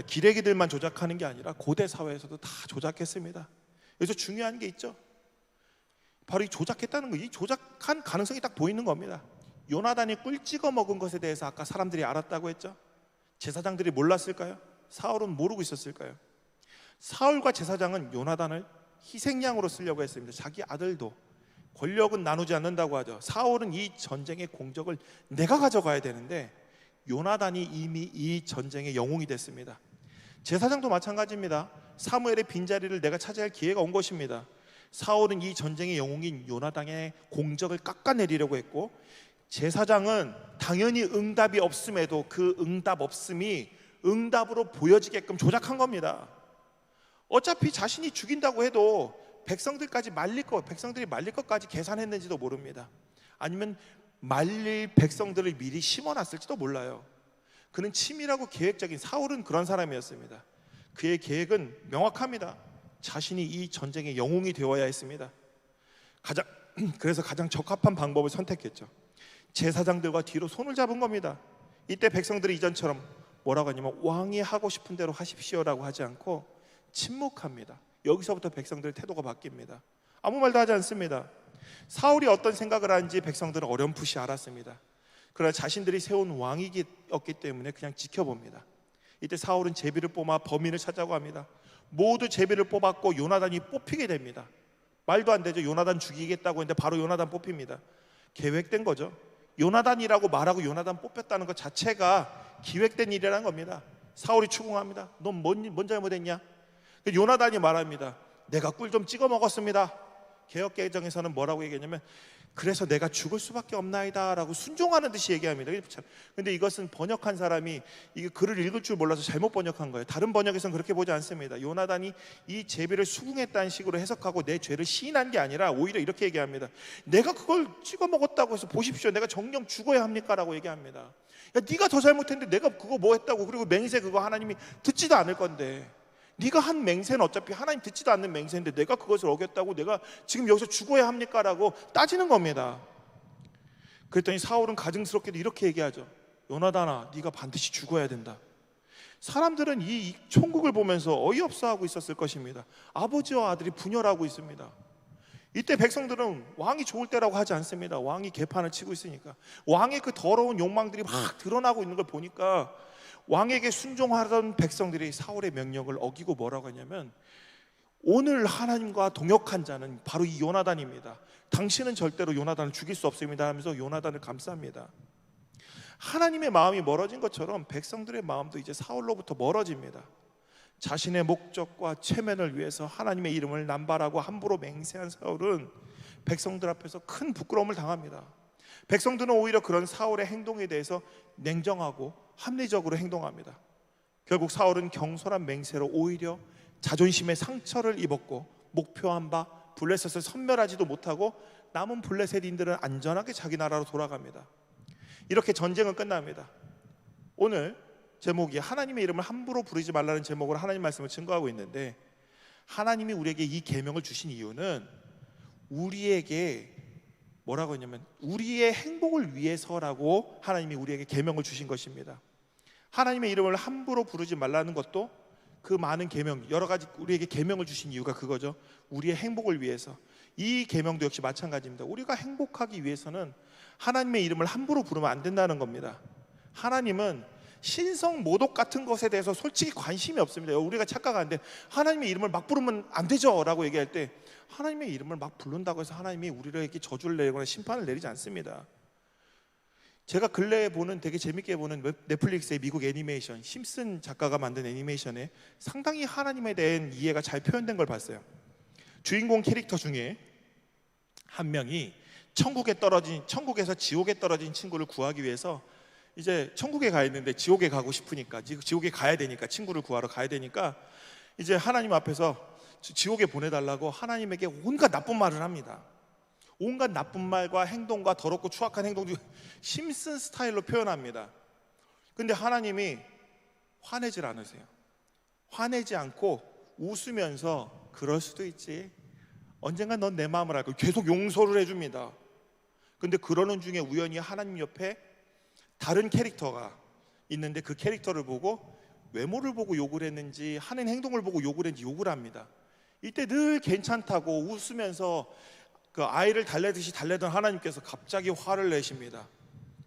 기레기들만 조작하는 게 아니라 고대 사회에서도 다 조작했습니다. 여기서 중요한 게 있죠. 바로 이 조작했다는 거, 이 조작한 가능성이 딱 보이는 겁니다. 요나단이 꿀 찍어 먹은 것에 대해서 아까 사람들이 알았다고 했죠. 제사장들이 몰랐을까요? 사울은 모르고 있었을까요? 사울과 제사장은 요나단을 희생양으로 쓰려고 했습니다. 자기 아들도. 권력은 나누지 않는다고 하죠. 사울은 이 전쟁의 공적을 내가 가져가야 되는데 요나단이 이미 이 전쟁의 영웅이 됐습니다. 제사장도 마찬가지입니다. 사무엘의 빈자리를 내가 차지할 기회가 온 것입니다. 사울은 이 전쟁의 영웅인 요나단의 공적을 깎아내리려고 했고 제사장은 당연히 응답이 없음에도 그 응답 없음이 응답으로 보여지게끔 조작한 겁니다. 어차피 자신이 죽인다고 해도 백성들이 말릴 것까지 계산했는지도 모릅니다. 아니면 말릴 백성들을 미리 심어놨을지도 몰라요. 그는 치밀하고 계획적인 사울은 그런 사람이었습니다. 그의 계획은 명확합니다. 자신이 이 전쟁의 영웅이 되어야 했습니다. 그래서 가장 적합한 방법을 선택했죠. 제사장들과 뒤로 손을 잡은 겁니다. 이때 백성들이 이전처럼 뭐라고 하냐면 왕이 하고 싶은 대로 하십시오라고 하지 않고 침묵합니다. 여기서부터 백성들의 태도가 바뀝니다. 아무 말도 하지 않습니다. 사울이 어떤 생각을 하는지 백성들은 어렴풋이 알았습니다. 그러나 자신들이 세운 왕이었기 때문에 그냥 지켜봅니다. 이때 사울은 제비를 뽑아 범인을 찾자고 합니다. 모두 제비를 뽑았고 요나단이 뽑히게 됩니다. 말도 안 되죠. 요나단 죽이겠다고 했는데 바로 요나단 뽑힙니다. 계획된 거죠. 요나단이라고 말하고 요나단 뽑혔다는 것 자체가 기획된 일이라는 겁니다. 사울이 추궁합니다. 넌 뭔 잘못했냐? 요나단이 말합니다. 내가 꿀 좀 찍어 먹었습니다. 개역개정에서는 뭐라고 얘기했냐면 그래서 내가 죽을 수밖에 없나이다 라고 순종하는 듯이 얘기합니다. 근데 이것은 번역한 사람이 이게 글을 읽을 줄 몰라서 잘못 번역한 거예요. 다른 번역에서는 그렇게 보지 않습니다. 요나단이 이 제비를 수긍했다는 식으로 해석하고 내 죄를 시인한 게 아니라 오히려 이렇게 얘기합니다. 내가 그걸 찍어 먹었다고 해서 보십시오, 내가 정녕 죽어야 합니까? 라고 얘기합니다. 야, 네가 더 잘못했는데 내가 그거 뭐 했다고. 그리고 맹세 그거 하나님이 듣지도 않을 건데, 네가 한 맹세는 어차피 하나님 듣지도 않는 맹세인데 내가 그것을 어겼다고 내가 지금 여기서 죽어야 합니까? 라고 따지는 겁니다. 그랬더니 사울은 가증스럽게도 이렇게 얘기하죠. 요나단아, 네가 반드시 죽어야 된다. 사람들은 이 총국을 보면서 어이없어 하고 있었을 것입니다. 아버지와 아들이 분열하고 있습니다. 이때 백성들은 왕이 좋을 때라고 하지 않습니다. 왕이 개판을 치고 있으니까. 왕의 그 더러운 욕망들이 막 드러나고 있는 걸 보니까 왕에게 순종하던 백성들이 사울의 명령을 어기고 뭐라고 하냐면, 오늘 하나님과 동역한 자는 바로 이 요나단입니다. 당신은 절대로 요나단을 죽일 수 없습니다 하면서 요나단을 감쌉니다. 하나님의 마음이 멀어진 것처럼 백성들의 마음도 이제 사울로부터 멀어집니다. 자신의 목적과 체면을 위해서 하나님의 이름을 남발하고 함부로 맹세한 사울은 백성들 앞에서 큰 부끄러움을 당합니다. 백성들은 오히려 그런 사울의 행동에 대해서 냉정하고 합리적으로 행동합니다. 결국 사울은 경솔한 맹세로 오히려 자존심의 상처를 입었고 목표한 바 블레셋을 섬멸하지도 못하고 남은 블레셋인들은 안전하게 자기 나라로 돌아갑니다. 이렇게 전쟁은 끝납니다. 오늘 제목이 하나님의 이름을 함부로 부르지 말라는 제목으로 하나님 말씀을 증거하고 있는데, 하나님이 우리에게 이 계명을 주신 이유는 우리에게 뭐라고 했냐면 우리의 행복을 위해서라고 하나님이 우리에게 계명을 주신 것입니다. 하나님의 이름을 함부로 부르지 말라는 것도 그 많은 계명, 여러 가지 우리에게 계명을 주신 이유가 그거죠. 우리의 행복을 위해서. 이 계명도 역시 마찬가지입니다. 우리가 행복하기 위해서는 하나님의 이름을 함부로 부르면 안 된다는 겁니다. 하나님은 신성 모독 같은 것에 대해서 솔직히 관심이 없습니다. 우리가 착각하는데 하나님의 이름을 막 부르면 안 되죠 라고 얘기할 때, 하나님의 이름을 막 부른다고 해서 하나님이 우리에게 저주를 내거나 심판을 내리지 않습니다. 제가 근래에 보는, 되게 재밌게 보는 넷플릭스의 미국 애니메이션, 심슨 작가가 만든 애니메이션에 상당히 하나님에 대한 이해가 잘 표현된 걸 봤어요. 주인공 캐릭터 중에 한 명이 천국에서 지옥에 떨어진 친구를 구하기 위해서 이제 천국에 가 있는데 지옥에 가고 싶으니까, 지옥에 가야 되니까, 친구를 구하러 가야 되니까 이제 하나님 앞에서 지옥에 보내달라고 하나님에게 온갖 나쁜 말을 합니다. 온갖 나쁜 말과 행동과 더럽고 추악한 행동 중 심슨 스타일로 표현합니다. 근데 하나님이 화내질 않으세요. 화내지 않고 웃으면서 그럴 수도 있지, 언젠가 넌 내 마음을 알 거야, 계속 용서를 해줍니다. 근데 그러는 중에 우연히 하나님 옆에 다른 캐릭터가 있는데 그 캐릭터를 보고 외모를 보고 욕을 했는지 하는 행동을 보고 욕을 했는지 욕을 합니다. 이때 늘 괜찮다고 웃으면서 그 아이를 달래듯이 달래던 하나님께서 갑자기 화를 내십니다.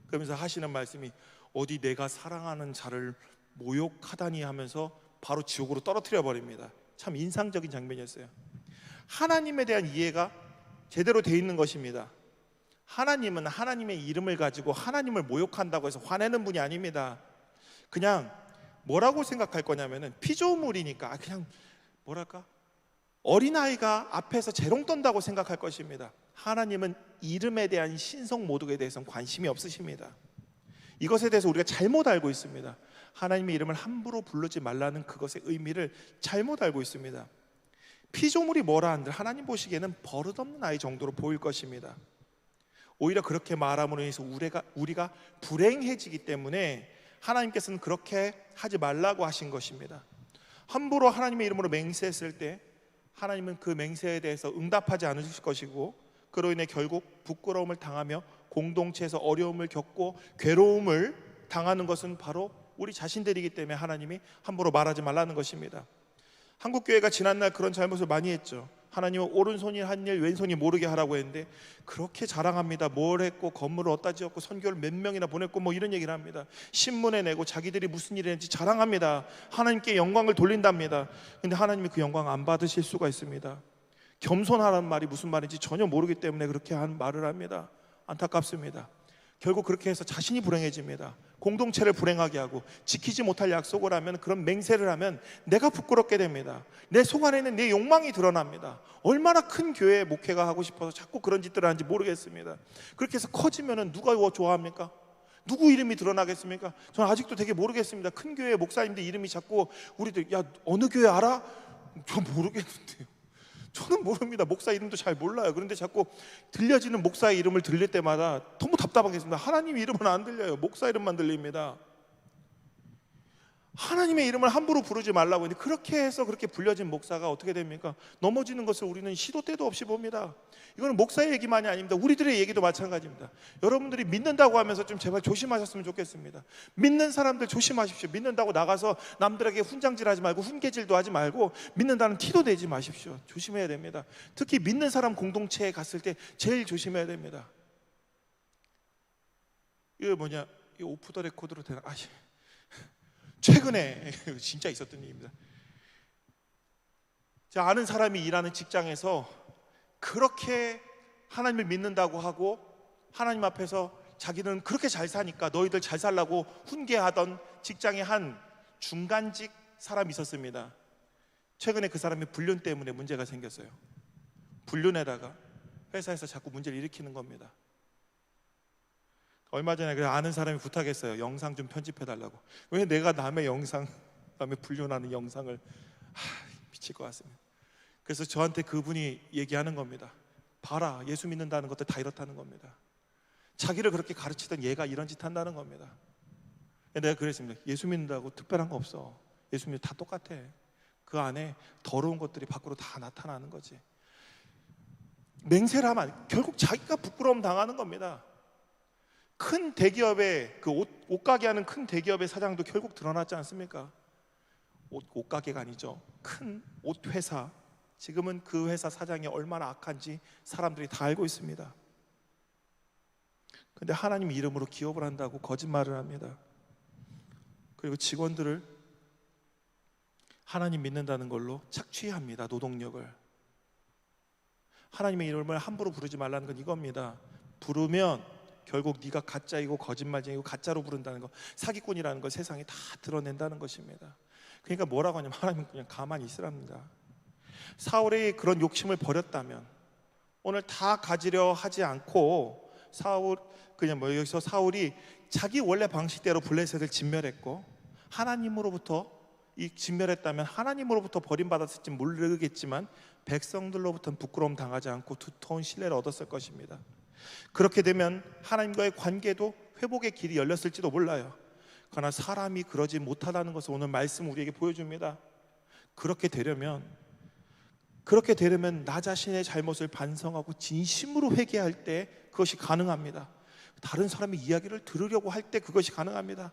그러면서 하시는 말씀이, 어디 내가 사랑하는 자를 모욕하다니 하면서 바로 지옥으로 떨어뜨려 버립니다. 참 인상적인 장면이었어요. 하나님에 대한 이해가 제대로 돼 있는 것입니다. 하나님은 하나님의 이름을 가지고 하나님을 모욕한다고 해서 화내는 분이 아닙니다. 그냥 뭐라고 생각할 거냐면은 피조물이니까 그냥 뭐랄까, 어린아이가 앞에서 재롱 떤다고 생각할 것입니다. 하나님은 이름에 대한 신성 모독에 대해서는 관심이 없으십니다. 이것에 대해서 우리가 잘못 알고 있습니다. 하나님의 이름을 함부로 부르지 말라는 그것의 의미를 잘못 알고 있습니다. 피조물이 뭐라 한들 하나님 보시기에는 버릇없는 아이 정도로 보일 것입니다. 오히려 그렇게 말함으로 인해서 우리가 불행해지기 때문에 하나님께서는 그렇게 하지 말라고 하신 것입니다. 함부로 하나님의 이름으로 맹세했을 때 하나님은 그 맹세에 대해서 응답하지 않으실 것이고, 그로 인해 결국 부끄러움을 당하며 공동체에서 어려움을 겪고 괴로움을 당하는 것은 바로 우리 자신들이기 때문에 하나님이 함부로 말하지 말라는 것입니다. 한국교회가 지난날 그런 잘못을 많이 했죠. 하나님은 오른손이 한 일 왼손이 모르게 하라고 했는데 그렇게 자랑합니다. 뭘 했고 건물을 어디다 지었고 선교를 몇 명이나 보냈고 뭐 이런 얘기를 합니다. 신문에 내고 자기들이 무슨 일을 했는지 자랑합니다. 하나님께 영광을 돌린답니다. 근데 하나님이 그 영광 안 받으실 수가 있습니다. 겸손하라는 말이 무슨 말인지 전혀 모르기 때문에 그렇게 한 말을 합니다. 안타깝습니다. 결국 그렇게 해서 자신이 불행해집니다. 공동체를 불행하게 하고 지키지 못할 약속을 하면, 그런 맹세를 하면 내가 부끄럽게 됩니다. 내 속 안에 있는 내 욕망이 드러납니다. 얼마나 큰 교회에 목회가 하고 싶어서 자꾸 그런 짓들을 하는지 모르겠습니다. 그렇게 해서 커지면 누가 좋아합니까? 누구 이름이 드러나겠습니까? 저는 아직도 되게 모르겠습니다. 큰 교회 목사님들 이름이 자꾸 우리들 야 어느 교회 알아? 저 모르겠는데요. 저는 모릅니다. 목사 이름도 잘 몰라요. 그런데 자꾸 들려지는 목사의 이름을 들릴 때마다 너무 답답하겠습니다. 하나님 이름은 안 들려요. 목사 이름만 들립니다. 하나님의 이름을 함부로 부르지 말라고 했는데 그렇게 해서 그렇게 불려진 목사가 어떻게 됩니까? 넘어지는 것을 우리는 시도 때도 없이 봅니다. 이거는 목사의 얘기만이 아닙니다. 우리들의 얘기도 마찬가지입니다. 여러분들이 믿는다고 하면서 좀 제발 조심하셨으면 좋겠습니다. 믿는 사람들 조심하십시오. 믿는다고 나가서 남들에게 훈장질하지 말고 훈계질도 하지 말고 믿는다는 티도 내지 마십시오. 조심해야 됩니다. 특히 믿는 사람 공동체에 갔을 때 제일 조심해야 됩니다. 이거 뭐냐? 이 오프 더 레코드로 되나? 최근에 진짜 있었던 일입니다. 제가 아는 사람이 일하는 직장에서 그렇게 하나님을 믿는다고 하고 하나님 앞에서 자기는 그렇게 잘 사니까 너희들 잘 살라고 훈계하던 직장의 한 중간직 사람이 있었습니다. 최근에 그 사람이 불륜 때문에 문제가 생겼어요. 불륜에다가 회사에서 자꾸 문제를 일으키는 겁니다. 얼마 전에 그 아는 사람이 부탁했어요. 영상 좀 편집해달라고. 왜 내가 남의 영상, 남의 불륜하는 영상을 미칠 것 같습니다. 그래서 저한테 그분이 얘기하는 겁니다. 봐라, 예수 믿는다는 것들 다 이렇다는 겁니다. 자기를 그렇게 가르치던 얘가 이런 짓 한다는 겁니다. 내가 그랬습니다. 예수 믿는다고 특별한 거 없어. 예수 믿는 다 똑같아. 그 안에 더러운 것들이 밖으로 다 나타나는 거지. 맹세를 하면 결국 자기가 부끄러움 당하는 겁니다. 큰 대기업의 그 옷가게 하는 큰 대기업의 사장도 결국 드러났지 않습니까? 옷가게가 아니죠. 큰 옷회사. 지금은 그 회사 사장이 얼마나 악한지 사람들이 다 알고 있습니다. 근데 하나님 이름으로 기업을 한다고 거짓말을 합니다. 그리고 직원들을 하나님 믿는다는 걸로 착취합니다. 노동력을. 하나님의 이름을 함부로 부르지 말라는 건 이겁니다. 부르면 결국 네가 가짜이고 거짓말쟁이고 가짜로 부른다는 거, 사기꾼이라는 걸 세상에 다 드러낸다는 것입니다. 그러니까 뭐라고 하냐면 하나님은 그냥 가만히 있으랍니다. 사울이 그런 욕심을 버렸다면 오늘 다 가지려 하지 않고 여기서 사울이 자기 원래 방식대로 블레셋을 진멸했고 하나님으로부터 진멸했다면 하나님으로부터 버림받았을지 모르겠지만 백성들로부터는 부끄러움 당하지 않고 두터운 신뢰를 얻었을 것입니다. 그렇게 되면 하나님과의 관계도 회복의 길이 열렸을지도 몰라요. 그러나 사람이 그러지 못하다는 것을 오늘 말씀 우리에게 보여줍니다. 그렇게 되려면 나 자신의 잘못을 반성하고 진심으로 회개할 때 그것이 가능합니다. 다른 사람의 이야기를 들으려고 할 때 그것이 가능합니다.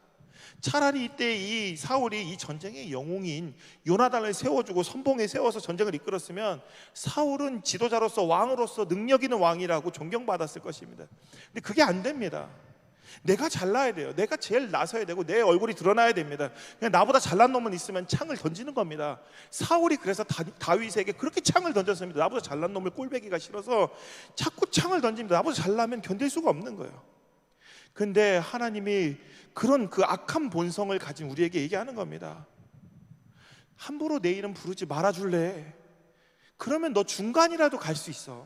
차라리 이때 이 사울이 이 전쟁의 영웅인 요나단을 세워주고 선봉에 세워서 전쟁을 이끌었으면 사울은 지도자로서 왕으로서 능력 있는 왕이라고 존경받았을 것입니다. 근데 그게 안 됩니다. 내가 잘나야 돼요. 내가 제일 나서야 되고 내 얼굴이 드러나야 됩니다. 그냥 나보다 잘난 놈은 있으면 창을 던지는 겁니다. 사울이 그래서 다윗에게 그렇게 창을 던졌습니다. 나보다 잘난 놈을 꼴배기가 싫어서 자꾸 창을 던집니다. 나보다 잘나면 견딜 수가 없는 거예요. 근데 하나님이 그런 그 악한 본성을 가진 우리에게 얘기하는 겁니다. 함부로 내 이름 부르지 말아줄래? 그러면 너 중간이라도 갈 수 있어.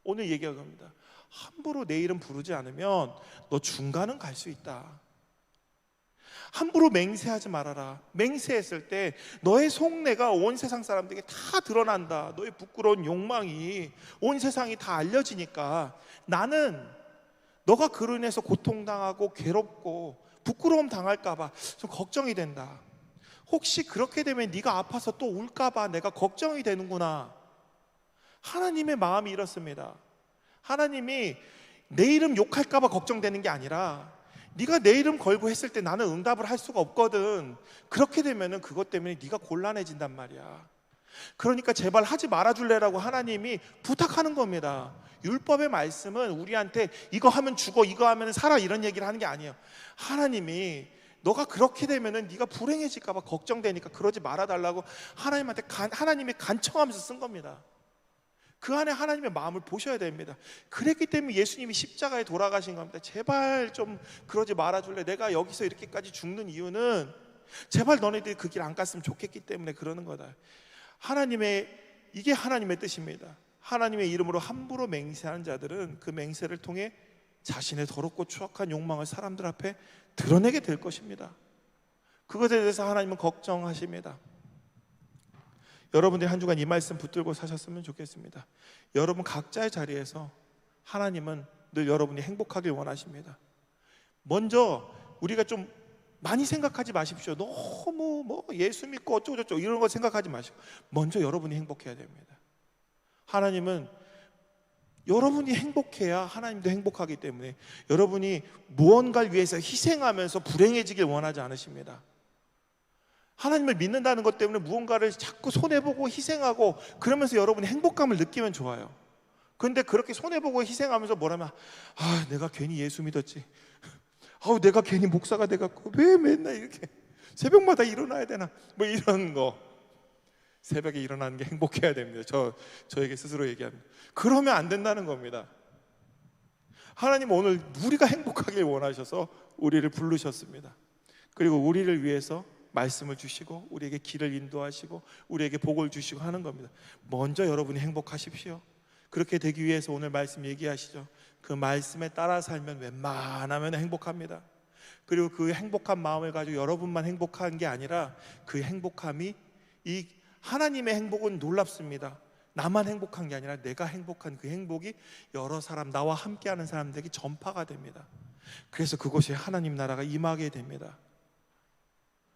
오늘 얘기한 겁니다. 함부로 내 이름 부르지 않으면 너 중간은 갈 수 있다. 함부로 맹세하지 말아라. 맹세했을 때 너의 속내가 온 세상 사람들에게 다 드러난다. 너의 부끄러운 욕망이 온 세상이 다 알려지니까 나는 너가 그로 인해서 고통당하고 괴롭고 부끄러움 당할까 봐 좀 걱정이 된다. 혹시 그렇게 되면 네가 아파서 또 울까 봐 내가 걱정이 되는구나. 하나님의 마음이 이렇습니다. 하나님이 내 이름 욕할까 봐 걱정되는 게 아니라 네가 내 이름 걸고 했을 때 나는 응답을 할 수가 없거든. 그렇게 되면은 그것 때문에 네가 곤란해진단 말이야. 그러니까 제발 하지 말아줄래라고 하나님이 부탁하는 겁니다. 율법의 말씀은 우리한테 이거 하면 죽어, 이거 하면 살아, 이런 얘기를 하는 게 아니에요. 하나님이 너가 그렇게 되면은 네가 불행해질까 봐 걱정되니까 그러지 말아달라고 하나님한테 하나님이 간청하면서 쓴 겁니다. 그 안에 하나님의 마음을 보셔야 됩니다. 그랬기 때문에 예수님이 십자가에 돌아가신 겁니다. 제발 좀 그러지 말아줄래. 내가 여기서 이렇게까지 죽는 이유는 제발 너네들이 그 길 안 갔으면 좋겠기 때문에 그러는 거다. 이게 하나님의 뜻입니다. 하나님의 이름으로 함부로 맹세하는 자들은 그 맹세를 통해 자신의 더럽고 추악한 욕망을 사람들 앞에 드러내게 될 것입니다. 그것에 대해서 하나님은 걱정하십니다. 여러분들이 한 주간 이 말씀 붙들고 사셨으면 좋겠습니다. 여러분 각자의 자리에서 하나님은 늘 여러분이 행복하길 원하십니다. 먼저 우리가 좀 많이 생각하지 마십시오. 너무 예수 믿고 어쩌고저쩌고 이런 거 생각하지 마시고 먼저 여러분이 행복해야 됩니다. 하나님은 여러분이 행복해야 하나님도 행복하기 때문에 여러분이 무언가를 위해서 희생하면서 불행해지길 원하지 않으십니다. 하나님을 믿는다는 것 때문에 무언가를 자꾸 손해보고 희생하고 그러면서 여러분이 행복감을 느끼면 좋아요. 그런데 그렇게 손해보고 희생하면서 뭐라면 내가 괜히 예수 믿었지, 내가 괜히 목사가 돼갖고 왜 맨날 이렇게 새벽마다 일어나야 되나, 뭐 이런 거. 새벽에 일어나는 게 행복해야 됩니다. 저에게 스스로 얘기합니다. 그러면 안 된다는 겁니다. 하나님은 오늘 우리가 행복하길 원하셔서 우리를 부르셨습니다. 그리고 우리를 위해서 말씀을 주시고 우리에게 길을 인도하시고 우리에게 복을 주시고 하는 겁니다. 먼저 여러분이 행복하십시오. 그렇게 되기 위해서 오늘 말씀 얘기하시죠. 그 말씀에 따라 살면 웬만하면 행복합니다. 그리고 그 행복한 마음을 가지고 여러분만 행복한 게 아니라 그 행복함이, 이 하나님의 행복은 놀랍습니다. 나만 행복한 게 아니라 내가 행복한 그 행복이 여러 사람, 나와 함께하는 사람들에게 전파가 됩니다. 그래서 그곳에 하나님 나라가 임하게 됩니다.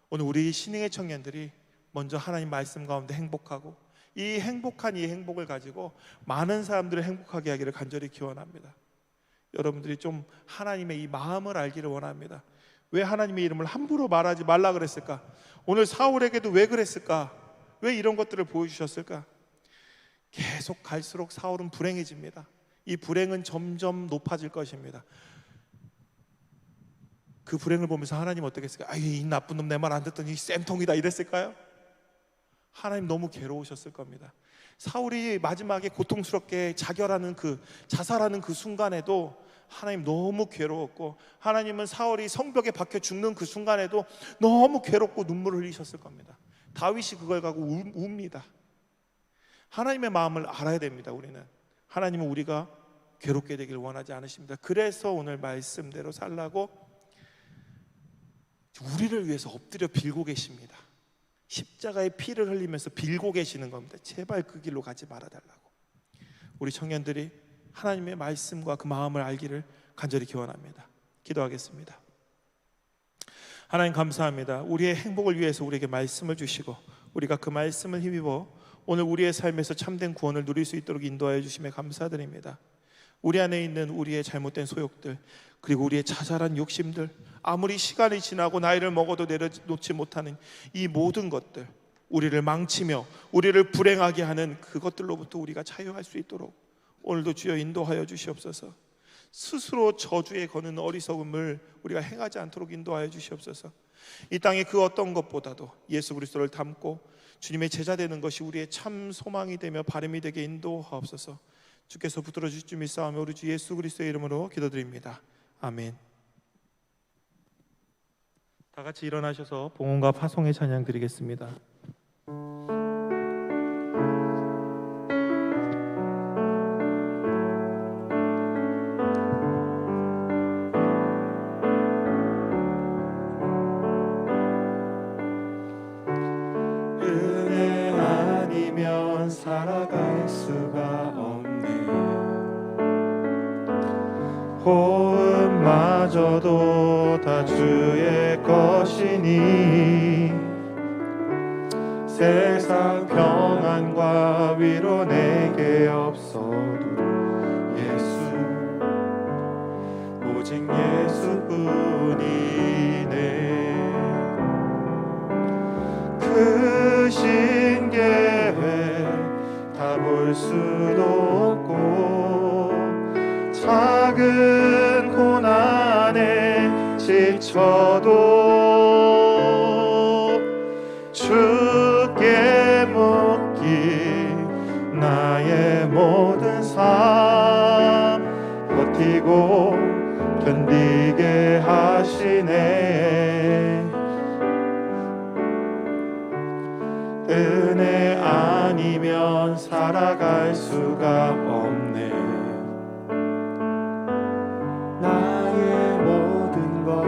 오늘 우리 신흥의 청년들이 먼저 하나님 말씀 가운데 행복하고 이 행복한 이 행복을 가지고 많은 사람들을 행복하게 하기를 간절히 기원합니다. 여러분들이 좀 하나님의 이 마음을 알기를 원합니다. 왜 하나님의 이름을 함부로 말하지 말라 그랬을까? 오늘 사울에게도 왜 그랬을까? 왜 이런 것들을 보여주셨을까? 계속 갈수록 사울은 불행해집니다. 이 불행은 점점 높아질 것입니다. 그 불행을 보면서 하나님 어떻게 했을까요? 이 나쁜 놈 내 말 안 듣더니 쌤통이다 이랬을까요? 하나님 너무 괴로우셨을 겁니다. 사울이 마지막에 고통스럽게 자살하는 그 순간에도 하나님 너무 괴로웠고, 하나님은 사울이 성벽에 박혀 죽는 그 순간에도 너무 괴롭고 눈물을 흘리셨을 겁니다. 다윗이 그걸 가고 웁니다. 하나님의 마음을 알아야 됩니다. 우리는 하나님은 우리가 괴롭게 되길 원하지 않으십니다. 그래서 오늘 말씀대로 살라고 우리를 위해서 엎드려 빌고 계십니다. 십자가의 피를 흘리면서 빌고 계시는 겁니다. 제발 그 길로 가지 말아달라고. 우리 청년들이 하나님의 말씀과 그 마음을 알기를 간절히 기원합니다. 기도하겠습니다. 하나님 감사합니다. 우리의 행복을 위해서 우리에게 말씀을 주시고 우리가 그 말씀을 힘입어 오늘 우리의 삶에서 참된 구원을 누릴 수 있도록 인도하여 주심에 감사드립니다. 우리 안에 있는 우리의 잘못된 소욕들, 그리고 우리의 자잘한 욕심들, 아무리 시간이 지나고 나이를 먹어도 내려놓지 못하는 이 모든 것들, 우리를 망치며 우리를 불행하게 하는 그것들로부터 우리가 자유할 수 있도록 오늘도 주여 인도하여 주시옵소서. 스스로 저주에 거는 어리석음을 우리가 행하지 않도록 인도하여 주시옵소서. 이 땅의 그 어떤 것보다도 예수 그리스도를 닮고 주님의 제자 되는 것이 우리의 참 소망이 되며 바람이 되게 인도하옵소서. 주께서 붙들어 주실 줄 믿사오며 우리 주 예수 그리스도의 이름으로 기도드립니다. 아멘. 다 같이 일어나셔서 봉헌과 파송의 찬양 드리겠습니다. 은혜 아니면 살아갈 수가 없네. 호흡마저도 다 주의 것이니 세상 평안과 위로 내게 없어도 예수 오직 오직 예수뿐이네. 크신 계획 다 볼 수도 없고 작은 고난에 지쳐도 주께 묻기 나의 모든 삶 버티고 견디게 하시네. 은혜 아니면 살아갈 수가 없네. 나의 모든 것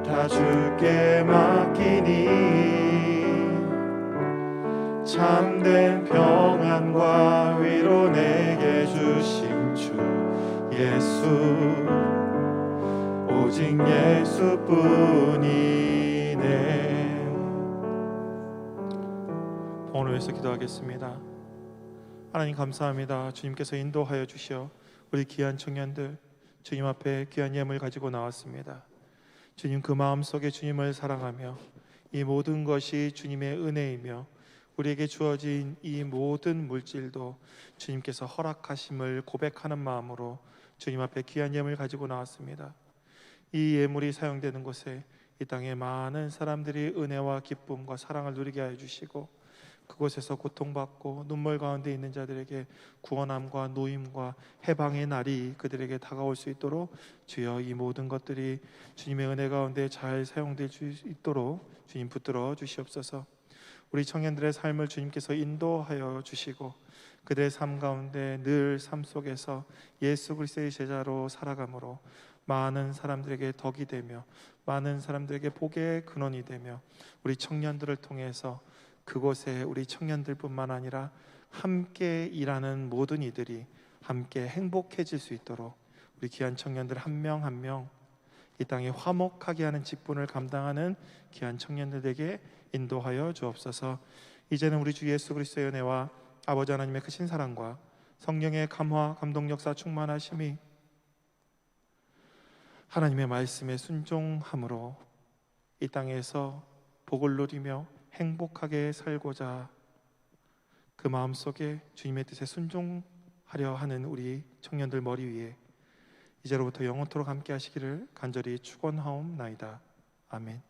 다 주께 맡기니 참된 평안과 위로 내게 주신 주 예수 오직 예수뿐이네. 오늘 위해서 기도하겠습니다. 하나님 감사합니다. 주님께서 인도하여 주시어 우리 귀한 청년들 주님 앞에 귀한 예물 가지고 나왔습니다. 주님, 그 마음속에 주님을 사랑하며 이 모든 것이 주님의 은혜이며 우리에게 주어진 이 모든 물질도 주님께서 허락하심을 고백하는 마음으로 주님 앞에 귀한 예물 가지고 나왔습니다. 이 예물이 사용되는 곳에 이 땅에 많은 사람들이 은혜와 기쁨과 사랑을 누리게 하여 주시고 그곳에서 고통받고 눈물 가운데 있는 자들에게 구원함과 노임과 해방의 날이 그들에게 다가올 수 있도록 주여 이 모든 것들이 주님의 은혜 가운데 잘 사용될 수 있도록 주님 붙들어 주시옵소서. 우리 청년들의 삶을 주님께서 인도하여 주시고 그들의 삶 가운데 늘 삶 속에서 예수 그리스도의 제자로 살아감으로 많은 사람들에게 덕이 되며 많은 사람들에게 복의 근원이 되며 우리 청년들을 통해서 그곳에 우리 청년들뿐만 아니라 함께 일하는 모든 이들이 함께 행복해질 수 있도록 우리 귀한 청년들 한 명 한 명 이 땅에 화목하게 하는 직분을 감당하는 귀한 청년들에게 인도하여 주옵소서. 이제는 우리 주 예수 그리스도의 은혜와 아버지 하나님의 크신 사랑과 성령의 감화 감동 역사 충만하심이 하나님의 말씀에 순종함으로 이 땅에서 복을 누리며 행복하게 살고자 그 마음속에 주님의 뜻에 순종하려 하는 우리 청년들 머리 위에 이제로부터 영원토록 함께 하시기를 간절히 축원하옵나이다. 아멘.